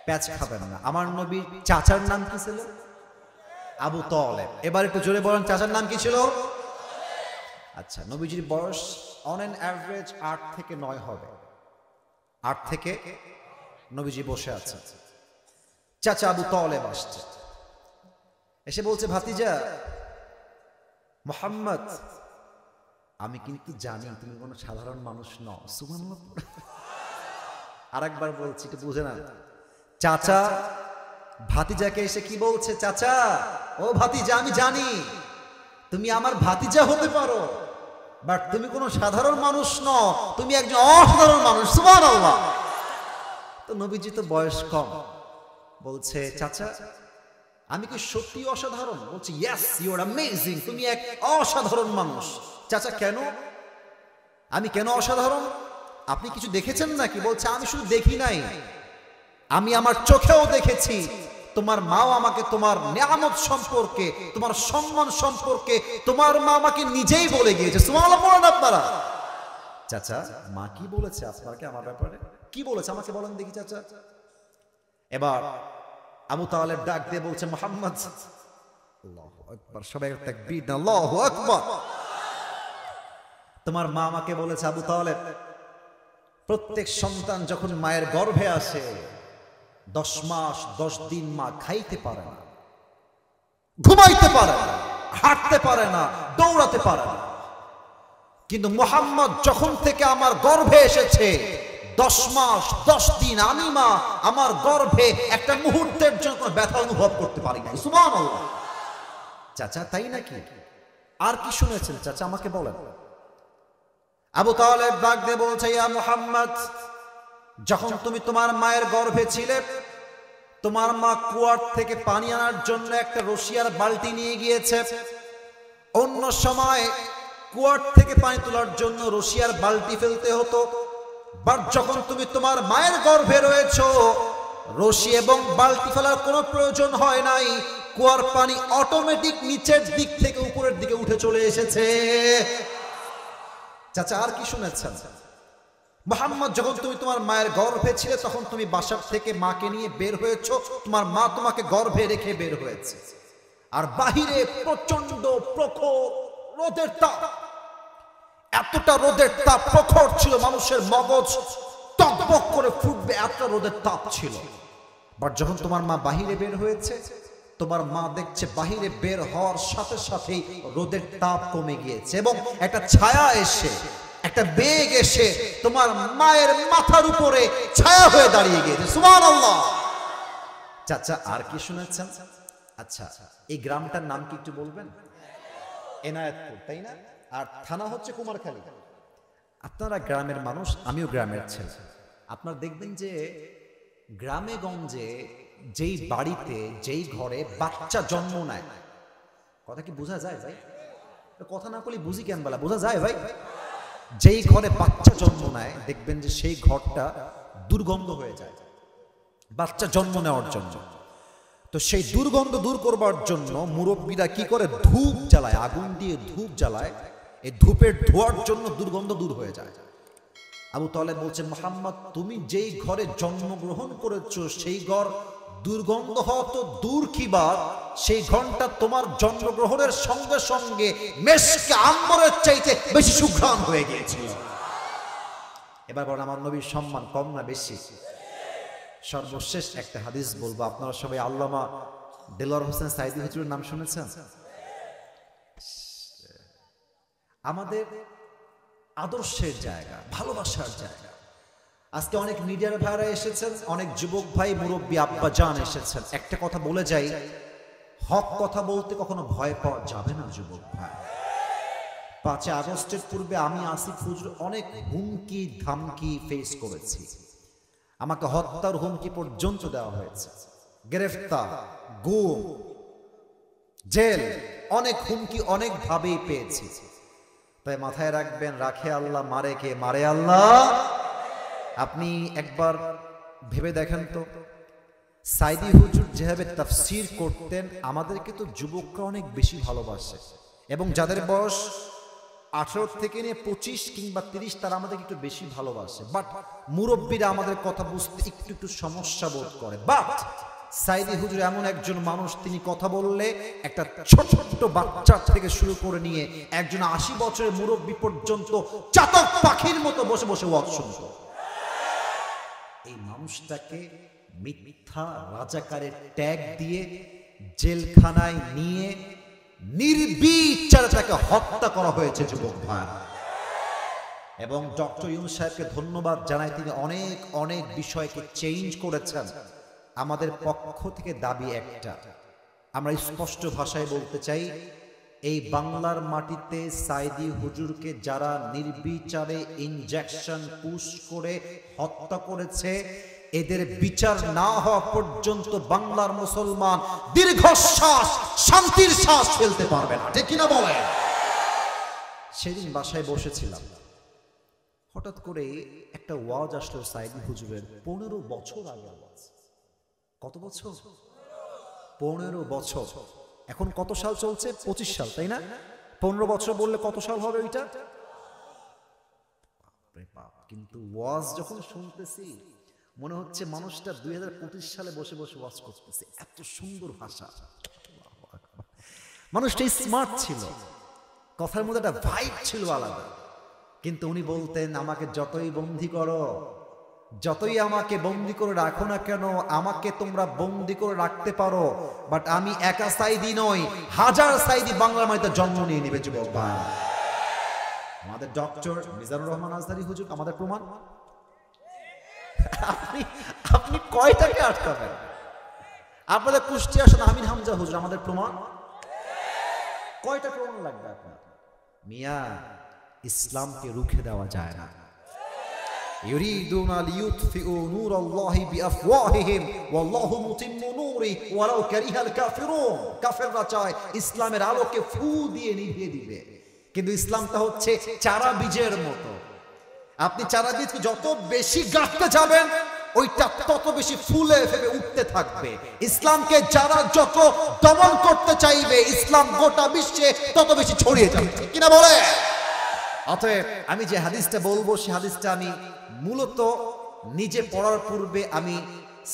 প্যাচ খাবেন না। আমার নবীর চাচার নাম কি ছিল? আবু তালেব। এবার একটু জোরে বলেন, চাচার নাম কি ছিল? আচ্ছা, নবীজির বয়স অন এন অ্যাভারেজ 8 থেকে 9 হবে। 8 থেকে নবীজি বসে আছে, চাচা আবু তালেব আসছে, এসে বলছে, ভাতিজা মুহাম্মদ, আমি কিন্তু জানি তুমি কোনো সাধারণ মানুষ নও। সুবহানাল্লাহ। আরেকবার বলছি, একটু বুঝে না। চাচা ভাতিজাকে এসে কি বলছে? চাচা, ও ভাতিজা, আমি জানি তুমি আমার ভাতিজা হতে পারো, বাট তুমি কোনো সাধারণ মানুষ নও, তুমি একজন অসাধারণ মানুষ। সুবহানাল্লাহ। তো নবীজি তো বয়স কম, বলছে, চাচা আমি কি সত্যি অসাধারণ? বলছে, ইয়েস, ইউ আর অ্যামেজিং, তুমি এক অসাধারণ মানুষ। চাচা কেন? আমি কেন অসাধারণ? আপনি কিছু দেখেছেন নাকি? বলছে, আমি শুধু দেখি নাই, আমি আমার চোখেও দেখেছি। তোমার মাও আমাকে তোমার নিয়ামত সম্পর্কে, তোমার সম্মান সম্পর্কে তোমার মা আমাকে নিজেই বলে গিয়েছে। সুবহানাল্লাহ পড়েন আপনারা। চাচা মা কি বলেছে আপনাকে আমার ব্যাপারে? কি বলেছে আমাকে বলেন দেখি চাচা। এবার আবু তালেব ডাক দিয়ে বলছে, মুহাম্মদ, আল্লাহু আকবার, সবাই তাকবীর, আল্লাহু আকবার। তোমার মা আমাকে বলেছে আবু তালেব, প্রত্যেক সন্তান যখন মায়ের গর্ভে আসে 10 মাস 10 দিন মা খাইতে পারে না, ঘুমাইতে পারে না, হাঁটতে পারে না, দৌড়াতে পারে না। কিন্তু মুহাম্মদ যখন থেকে আমার গর্ভে এসেছে 10 মাস 10 দিন আমি মা আমার গর্ভে একটা মুহূর্তের জন্য ব্যথা অনুভব করতে পারি না। সুবহানাল্লাহ। চাচা তাই নাকি? আর কি শুনেছেন চাচা আমাকে বলেন। আবু তালেব ডাক দিয়ে বলছে, ইয়া মুহাম্মদ, যখন তুমি তোমার মায়ের গর্ভে ছিলে তোমার মা কুয়ার থেকে পানি আনার জন্য একটা রশিয়ার বালতি নিয়ে গিয়েছে। অন্য সময় কুয়ার থেকে পানি তোলার জন্য রশিয়ার বালতি ফেলতে হতো, বাট যখন তুমি তোমার মায়ের গর্ভে রয়েছো রশি এবং বালতি ফেলার কোনো প্রয়োজন হয় নাই, কুয়ার পানি অটোমেটিক নিচের দিক থেকে উপরের দিকে উঠে চলে এসেছে। চাচা আর কি শুনেছেন? মুহাম্মদ, যখন তুমি তোমার মায়ের গর্ভে ছিলে তখন তুমি বাসা থেকে মাকে নিয়ে বের হয়েছো, তোমার মা তোমাকে গর্ভে রেখে বের হয়েছে, আর বাহিরে প্রচন্ড প্রখর রোদের তাপ, এতটা রোদের তাপ প্রখর ছিল মানুষের মগজ টকবক করে ফুটবে, এত রোদের তাপ ছিল। বাট যখন তোমার মা বাহিরে বের হয়েছে তোমার মা দেখছে বাহিরে বের হওয়ার সাথে সাথেই রোদের তাপ কমে গিয়েছে এবং একটা ছায়া এসে, একটা বেগ এসে তোমার মায়ের মাথার উপরে ছায়া হয়ে দাঁড়িয়ে গিয়েছে। সুবহানাল্লাহ। চাচা আর কি শুনেছেন? আচ্ছা, এই গ্রামটার নাম কি একটু বলবেন? এনায়েতপুর, তাই না? আর থানা হচ্ছে কুমারখালী। আপনারা গ্রামের মানুষ, আমিও গ্রামের ছেলে। আপনারা দেখবেন যে গ্রামে গঞ্জে যেই বাড়িতে যেই ঘরে বাচ্চা জন্ম নেয়, কথা কি বোঝা যায় ভাই? কথা না বলি বুঝি কেন বলা, বোঝা যায় ভাই? যেই ঘরে বাচ্চা জন্ম নেয় দেখবেন যে সেই ঘরটা দুর্গন্ধ হয়ে যায় বাচ্চা জন্ম নেওয়ার জন্য। তো সেই দুর্গন্ধ দূর করবার জন্য মুরব্বীরা কি করে? ধূপ জ্বালায়, আগুন দিয়ে ধূপ জ্বালায়। এই ধূপের ধোঁয়ার জন্য দুর্গন্ধ দূর হয়ে যায়। আবু তালেব বলছে, মুহাম্মদ, তুমি যেই ঘরে জন্মগ্রহণ করেছো সেই ঘর দুর্গন্ধ হওয়া তো দূর কি বা, সেই ঘরটা তোমার জন্মগ্রহণের সঙ্গে সঙ্গে মেশকে আম্বরের চাইতে বেশি সুঘ্রাণ হয়ে গিয়েছিল। এবার বলেন আমার নবীর সম্মান কম না বেশি? সর্বশেষ একটা হাদিস বলবো। আপনারা সবাই আল্লামা দেলোয়ার হোসেন সাইদি হুজুরের নাম শুনেছেন? আমাদের আদর্শের জায়গা, ভালোবাসার জায়গা। আজকে অনেক মিডিয়ার ভাইরা এসেছেন, অনেক যুবক ভাই মুরব্বী আব্বা জান এসেছেন। একটা কথা বলে যাই, হক কথা বলতে কখনো ভয় পাওয়া যাবে না যুবক ভাই। 5 আগস্টের পূর্বে আমি আসিফ হুজুর অনেক হুমকি ধামকি ফেস করেছি। আমাকে হত্যার হুমকি পর্যন্ত দেওয়া হয়েছে, গ্রেফতার, গুম, জেল, অনেক হুমকি অনেক ভাবেই পেয়েছি। তাই মাথায় রাখবেন, রাখে আল্লাহ, মারে কে? মারে আল্লাহ। আপনি একবার ভেবে দেখেন তো, সাইদি হুজুর যেভাবে তাফসীর করতেন, আমাদেরকে তো যুবকরা অনেক বেশি ভালোবাসে এবং যাদের বয়স 18 থেকে নিয়ে 25 কিংবা 30 তারা আমাদেরকে একটু বেশি ভালোবাসে। বাট মুরব্বীরা আমাদের কথা বুঝতে একটু একটু সমস্যা বোধ করে। বাট সাইদি হুজুর এমন একজন মানুষ, তিনি কথা বললে একটা ছোট ছোট বাচ্চা থেকে শুরু করে নিয়ে একজন 80 বছরের মুরব্বী পর্যন্ত চাতক পাখির মতো বসে বসে ওয়াজ শুনত। এই মানুষটাকে মিথ্যা রাজাকারের ট্যাগ দিয়ে জেলখানায় নিয়ে নির্বিচারে তাকে হত্যা করা হয়েছে যুবক ভাই। এবং ডক্টর ইউনূস সাহেবকে ধন্যবাদ জানাই, তিনি অনেক অনেক বিষয়কে চেঞ্জ করেছেন। আমাদের পক্ষ থেকে দাবি একটা, আমরা স্পষ্ট ভাষায় বলতে চাই, এই বাংলার মাটিতে সাইদি হুজুরকে যারা নির্বিচারে ইনজেকশন পুশ করে হত্যা করেছে, এদের বিচার না হওয়া পর্যন্ত বাংলার মুসলমান দীর্ঘশ্বাস, শান্তির শ্বাস ফেলতে পারবে না। ঠিক কিনা বলেন? সেদিন বাসায় বসেছিলাম, হঠাৎ করে একটা ওয়াজ আসলো সাইদি হুজুরের 15 বছর আগে। কত বছর? 15 বছর। এখন কত সাল চলছে? 25 সাল, তাই না? 15 বছর বললে কত সাল হবে ওইটা? কিন্তু ওয়াজ যখন শুনতেছি মনে হচ্ছে মানুষটা 2025 সালে বসে বসে ওয়াজ করতেছে, এত সুন্দর ভাষা। মানুষটা স্মার্ট ছিল, কথার মধ্যে একটা ভাইব ছিল আলাদা। কিন্তু উনি বলতেন, আমাকে যতই বন্দি করো, যতই আমাকে বন্দি করে রাখো না কেন, আমাকে তোমরা বন্দি করে রাখতে পারো, বাট আমি একা সাইদি নই, হাজার সাইদি বাংলা মাটিতে জন্ম নিয়ে নেবে যুবক ভাই। আমাদের ডক্টর মিজানুর রহমান আজহারী হুজুর আমাদের প্রমাণ। আপনি কয়টাকে আটকাবেন? আপনাদের কুষ্টিয়া আসেন আমিন হামজা হুজুর আমাদের প্রমাণ। কয়টা প্রমাণ লাগবে আপনার? মিয়া, ইসলামকে রুখে দেওয়া যায় না। ইউরিদুনা লিইউতফিউ নূরাল্লাহি বিআফওয়াহিহিম ওয়াল্লাহু মুতিম্মু নূরিহি ওয়ালাউ কারিহাল কাফিরুন। কাফেররা চায় ইসলামের আলোকে ফু দিয়ে নিভিয়ে দিবে, কিন্তু ইসলামটা হচ্ছে চারা বীজের মতো। আপনি চারা বীজকে যত বেশি গাঁথতে যাবেন, ওইটা তত বেশি ফুলে ফেপে উঠতে থাকবে। ইসলামকে যারা যত দমন করতে চাইবে, ইসলাম গোটা বিশ্বে তত বেশি ছড়িয়ে যাবে, কিনা বলে? অতএব আমি যে হাদিসটা বলবো, সে হাদিসটা আমি মূলত নিজে পড়ার পূর্বে আমি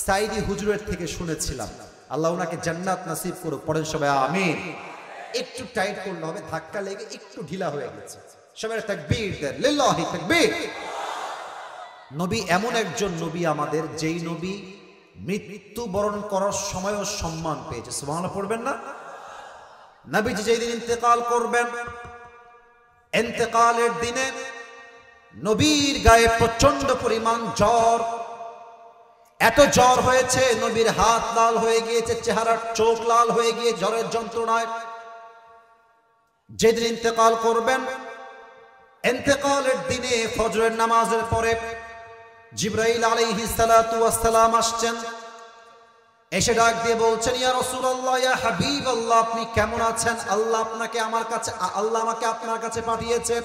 সাইদি হুজুরের থেকে শুনেছিলাম। আল্লাহ ওনাকে জান্নাত নসিব করুক, পড়েন সবাই আমিন। একটু টাইট করলে হবে, ধাক্কা লেগে একটু ঢিলা হয়ে গেছে। সবাই তাকবীর দেন, লিল্লাহি তাকবীর। নবী এমন একজন নবী আমাদের, যেই নবী মৃত্যুবরণ করার সময়ও সম্মান পেয়েছে। সুবহানাল্লাহ পড়বেন না? নবীজি যেই দিন ইন্তেকাল করবেন, ইন্তেকালের দিনে নবীর গায়ে প্রচন্ড পরিমাণ জ্বর। এত জ্বর হয়েছে, নবীর হাত লাল হয়ে গিয়েছে, চেহারার চোখ লাল হয়ে গিয়ে জ্বরের যন্ত্রণায়। যেদিন ইন্তেকাল করবেন, ইন্তেকালের দিনে ফজরের নামাজের পরে জিবরাইল আলাইহিস সালাতু ওয়াস সালাম আসছেন। এসে ডাক দিয়ে বলছেন, ইয়া রাসূলুল্লাহ, ইয়া হাবিবাল্লাহ, আপনি কেমন আছেন? আল্লাহ আমাকে আপনার কাছে পাঠিয়েছে,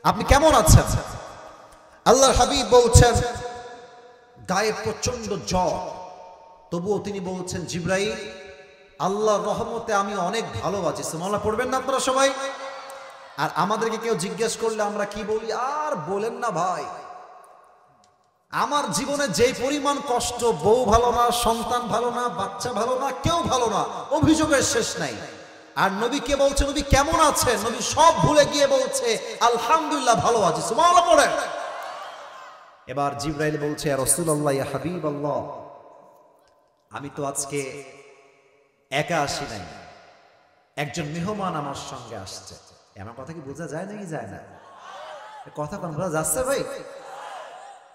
আপনি কেমন আছেন? আল্লাহর হাবিব বলছেন, গায়ে প্রচন্ড জ্বর। তবুও তিনি বলছেন, জিবরাইল, আল্লাহর রহমতে আমি অনেক ভালো আছি। সুবহানাল্লাহ পড়বেন না আপনারা সবাই? আর আমাদেরকে কেউ জিজ্ঞেস করলে আমরা কি বলি? আর বলেন না ভাই, আমার জীবনে যেই পরিমাণ কষ্ট, বউ ভালো না, সন্তান ভালো না, বাচ্চা ভালো না, কেউ ভালো না, অভিযোগের শেষ নাই। আর নবীকে বলছে, নবী কেমন আছেন? নবী সব ভুলে গিয়ে বলছে, আলহামদুলিল্লাহ ভালো আছি। সুবহানাল্লাহ পড়ে। এবার জিবরাইল বলছে, ইয়া রাসূলুল্লাহ, ইয়া হাবিবাল্লাহ, আমি তো আজকে একা আসি নাই, একজন মেহমান আমার সঙ্গে আসছে। আমার কথা কি বোঝা যায় নাকি যায় না? কথা কোন বোঝা যাচ্ছে ভাই?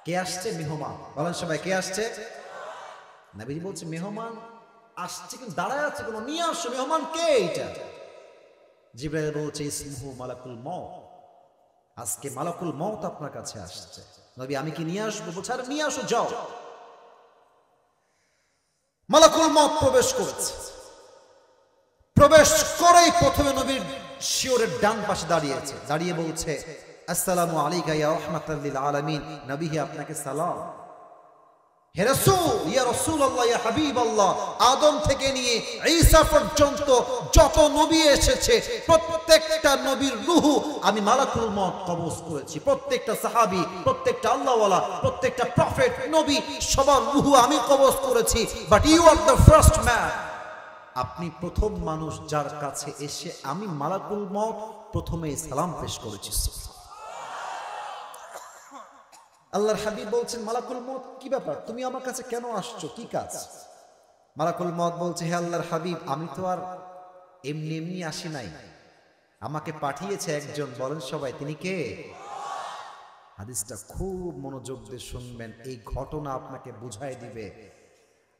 কে আসছে? মেহমান। বলেন সবাই, কে আসছে? নবীজি বলছে, মেহমান আসছে, কিন্তু দাঁড়ায় আছে কোনো, নিয়ে আসো। মেহমান কে এটা? জিবরাইল বলছে, ইসমুহু মালাকুল মউত, আজকে মালাকুল মউত আপনার কাছে আসছে। নবী, আমি কি নিয়ে আসবো? বলছে, আরে নিয়ে আসো, যাও। মালাকুল মউত প্রবেশ করেছে। প্রবেশ করেই প্রথমে নবীর শিওরের ডান পাশে দাঁড়িয়েছে, দাঁড়িয়ে বলছে, আসসালামু আলাইকা ইয়া রাহমাতাল লিল আলামিন। নবী, আপনাকে সালাম। হে রাসূল, ইয়া রাসূলুল্লাহ, ইয়া হাবিবাল্লাহ, আদম থেকে নিয়ে ঈসা পর্যন্ত যত নবী এসেছে, প্রত্যেকটা নবীর রূহ আমি মালাকুল মউত কবজ করেছি। প্রত্যেকটা সাহাবী, প্রত্যেকটা আল্লাহওয়ালা, প্রত্যেকটা প্রফেট, নবী, সবার রূহ আমি কবজ করেছি। But you are the first man, আপনি প্রথম মানুষ যার কাছে এসে আমি মালাকুল মউত প্রথমে সালাম পেশ করেছি। আল্লাহর হাবিব বলছেন, মালাকুল মউত কি ব্যাপার, তুমি আমার কাছে কেন আসছো, কি কাজ? মালাকুল মউত বলছে, হে আল্লাহর হাবিব, আমি তো আর এমনি এমনি আসি নাই, আমাকে পাঠিয়েছে একজন। বলেন সবাই, তিনি কে? হাদিসটা খুব মনোযোগ দিয়ে শুনবেন, এই ঘটনা আপনাকে বুঝাই দিবে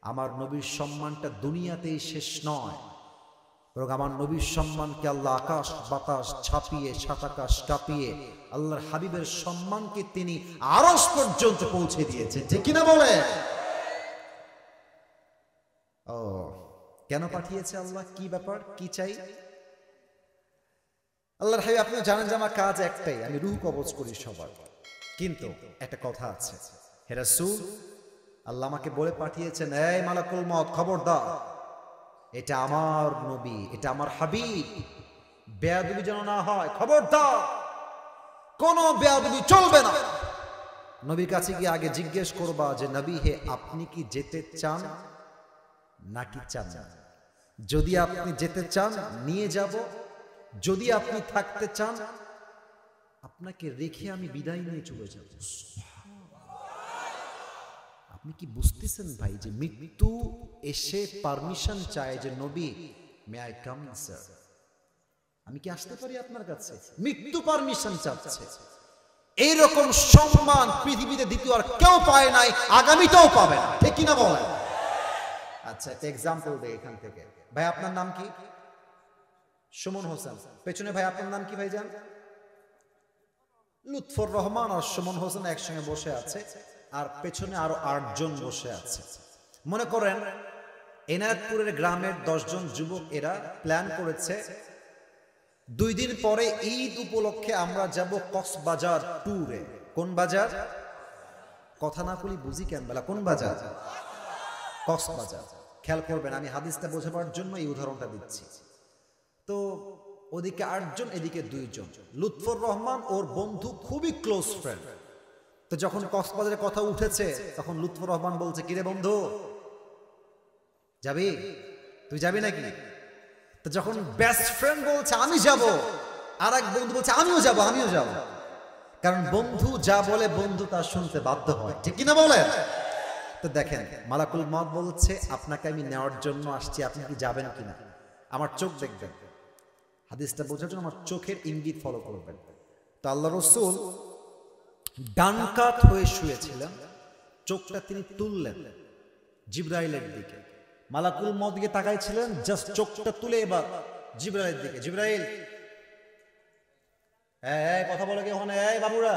আমার নবীর সম্মানটা দুনিয়াতেই শেষ নয়, বরং আমার নবীর সম্মানকে আল্লাহ আকাশ বাতাস ছাপিয়ে, সাত আকাশ কাঁপিয়ে আল্লাহর হাবিবের সম্মানকে তিনি আরশ পর্যন্ত পৌঁছে দিয়েছেন, ঠিক কিনা বলে? ও, কেন পাঠিয়েছে আল্লাহ? কি ব্যাপার, কি চাই? আল্লাহর হাবিব, আপনি জানেন যে আমার কাজ একটাই, আমি রূহ কবজ করি সবার। কিন্তু একটা কথা আছে, হে রাসূল, আল্লাহ আমাকে বলে পাঠিয়েছেন, এই মালাকুল মউত, খবরদার, এটা আমার নবী, এটা আমার হাবিব, বেয়াদবি যেন না হয়, খবরদার, কোনো বেয়াদবি চলবে না। নবীর কাছে গিয়ে আগে জিজ্ঞেস করবা যে নবী হে আপনি কি যেতে চান নাকি চান না? যদি আপনি যেতে চান নিয়ে যাব, যদি আপনি থাকতে চান আপনাকে রেখে আমি বিদায় নিয়ে চলে যাব। আপনি কি বুঝতেছেন ভাই যে মৃত্যু এসে পারমিশন চায় যে নবী may I come in sir, আমি কি আসতে পারি আপনার কাছে? মৃত্যু পারমিশন চাচ্ছে। এইরকম সম্মান পৃথিবীতে দ্বিতীয় আর কেউ পায় নাই, আগামীতেও পাবে না, ঠিক কিনা বলেন? আচ্ছা একটা এক্সাম্পল দেই এখান থেকে। ভাই আপনার নাম কি? সুমন হোসেন। পেছনে ভাই আপনার নাম কি ভাই জান? লুৎফর রহমান আর সুমন হোসেন একসঙ্গে বসে আছে, আর পেছনে আরো 8 জন বসে আছে। মনে করেন এনায়তপুরের গ্রামের 10 জন যুবক এরা প্ল্যান করেছে 2 দিন পরে ঈদ উপলক্ষে আমরা যাব কক্সবাজার ট্যুরে। কোন বাজার? কথা না বলি বুঝি কেন বেলা, কোন বাজার? কক্সবাজার। খেয়াল করবেন আমি হাদিসটা বোঝাবার জন্য এই উদাহরণটা দিচ্ছি। তো ওদিকে 8 জন, এদিকে 2 জন। লুৎফর রহমান ওর বন্ধু, খুবই ক্লোজ ফ্রেন্ড। তো যখন কক্সবাজারের কথা উঠেছে তখন লুৎফর রহমান বলছে কিরে বন্ধু যাবি? তুই যাবি নাকি? তো যখন বেস্ট ফ্রেন্ড বলছে আমি যাব, আর এক বন্ধু বলছে আমিও যাব, আমিও যাব। কারণ বন্ধু যা বলে বন্ধু তা শুনতে বাধ্য হয়, ঠিক কিনা বলেন? তো দেখেন মালাকুল মউত বলছে আপনাকে আমি নেওয়ার জন্য আসছি, আপনি কি যাবেন কিনা? আমার চোখ দেখবেন, হাদিসটা বোঝার জন্য আমার চোখের ইঙ্গিত ফলো করবেন। তো আল্লাহ রাসূল ডান কাত হয়ে শুয়েছিলেন, চোখটা তিনি তুললেন জিবরাইলের দিকে। মালাকুল মউত দিকে তাকাইছিলেন, জাস্ট চোখটা তুলে এবার জিবরাইলের দিকে। জিবরাইল এই কথা বলে কি ওখানে? এই বাবুরা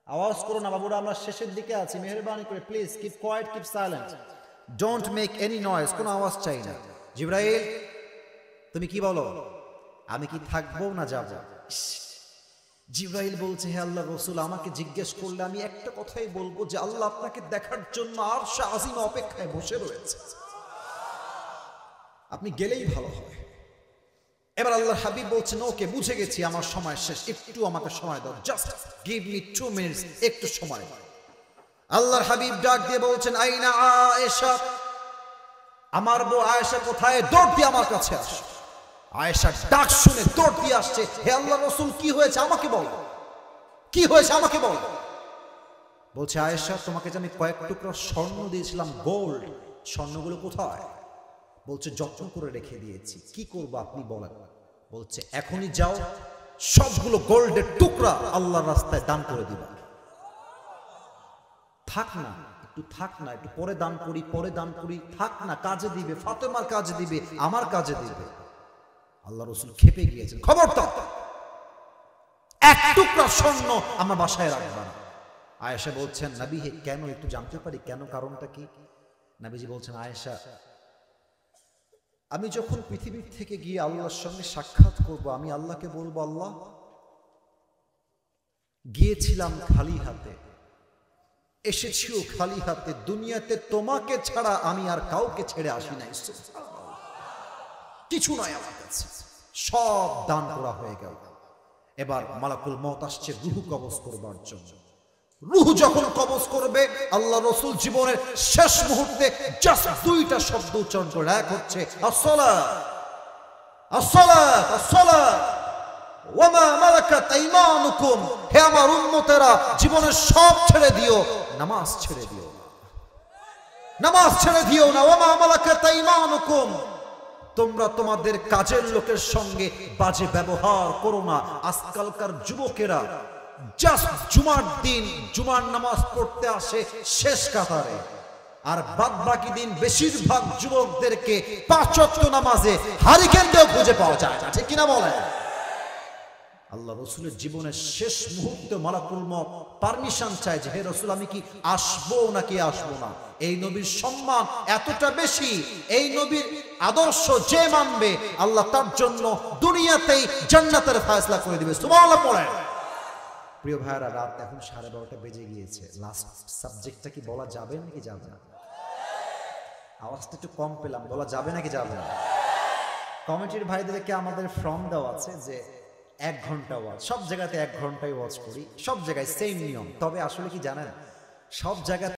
আওয়াজ করো না বাবুরা, আমরা শেষের দিকে আছি, মেহেরবানি করে please keep quiet, keep silent, don't make any noise, কোনো আওয়াজ চাই না। জিবরাইল তুমি কি বলো, আমি কি থাকবো না যাব? জিবরাইল বলছে হে আল্লাহর রাসূল আমাকে জিজ্ঞেস করলে আমি একটা কথাই বলবো যে আল্লাহ আপনাকে দেখার জন্য আরশে আজিমে অপেক্ষায় বসে রয়েছে, আপনি গেলেই ভালো হয়। এবার আল্লাহর হাবিব বলছেন ওকে বুঝে গেছি, আমার সময় শেষ, একটু আমাকে সময় দাও, জাস্ট গিভ মি 2 মিনিটস, একটু সময়। আল্লাহর হাবিব ডাক দিয়ে বলছেন আইনা আয়েশা, আমার বউ আয়েশা কোথায়? দৌড় দিয়ে আমার কাছে আসে। আয়েশা ডাক শুনে দৌড় দিয়ে আসছে, হে আল্লাহর রাসূল কি হয়েছে আমাকে বলো, কি হয়েছে আমাকে বলো। বলছে আয়েশা তোমাকে যে আমি কয়েক টুকরা স্বর্ণ দিয়েছিলাম, গোল্ড, স্বর্ণগুলো কোথায়? বলছে যত্ন করে রেখে দিয়েছি। কি করবো আপনি বলেন? বলছে এখনই যাও সবগুলো গোল্ডের টুকরা আল্লাহর রাস্তায় দান করে দিবা। থাক না একটু, থাক না একটু, পরে দান করি, পরে দান করি, থাক না, কাজে দিবে, ফাতেমার কাজে দিবে, আমার কাজে দিবে। আল্লাহ রাসূল খেপে গিয়েছেন, খবরদার এক টুকরা স্বর্ণ আমার বাসায় রাখবা না। আয়েশা বলছেন নবী হে কেন, একটু জানতে পারি কেন, কারণটা কি? নবীজি বলছেন আয়েশা আমি যখন পৃথিবীর থেকে গিয়ে আল্লাহর সঙ্গে সাক্ষাৎ করব, আমি আল্লাহকে বলবো আল্লাহ গিয়েছিলাম খালি হাতে, এসেছিও খালি হাতে, দুনিয়াতে তোমাকে ছাড়া আমি আর কাউকে ছেড়ে আসি নাই, কিছু নয় আমার কাছে, সব দান করা হয়ে গেল। এবার মালাকুল মউত আসছে রূহ কবজ করবার জন্য। রূহ যখন কবজ করবে আল্লাহ রাসূল জীবনের শেষ মুহূর্তে জাস্ট 2টা শব্দ উচ্চারণ করে, এক হচ্ছে আসসালাত, আসসালাত, আসসালাত ওয়া মা মালাকাত আইমানুকুম, হে আমার উম্মতেরা জীবনের সব ছেড়ে দিও, নামাজ ছেড়ে দিও না, নামাজ ছেড়ে দিও না। ওয়া মা মালাকাত আইমানুকুম, তোমরা তোমাদের কাজের লোকের সঙ্গে বাজে ব্যবহার করো না। আজকালকার যুবকেরা জাস্ট জুমার দিন জুমার নামাজ পড়তে আসে শেষ কাতারে, আর বাদ বাকি দিন বেশিরভাগ যুবকদেরকে 5 ওয়াক্ত নামাজে হারিকেন দিয়েও খুঁজে পাওয়া যায় না, ঠিক কিনা বলেন? আল্লাহ রাসূলের জীবনের শেষ মুহূর্তে মালাকুল মউত পারমিশন চায় যে হে রাসূল আমি কি আসবো নাকি আসবো না। এই নবীর সম্মান এতটা বেশি, এই নবীর আদর্শ যে মানবে আল্লাহ তার জন্য দুনিয়াতেই জান্নাতের ফয়সালা করে দিবে। সুবহানাল্লাহ পড়েন। প্রিয় ভাইরা রাত এখন 12:30 বেজে গিয়েছে, লাস্ট সাবজেক্টটা কি বলা যাবে নাকি যাবে না? আওয়াজটা একটু কম পেলাম, বলা যাবে নাকি যাবে না? কমিটির ভাইদেরকে আমাদের ফর্ম দেওয়া আছে যে 1 ঘন্টা ওয়াজ, সব জায়গাতে 1 ঘন্টায় ওয়াজ করি, সব জায়গায় সেম নিয়ম। তবে আসলে কি জানেন, সব জায়গা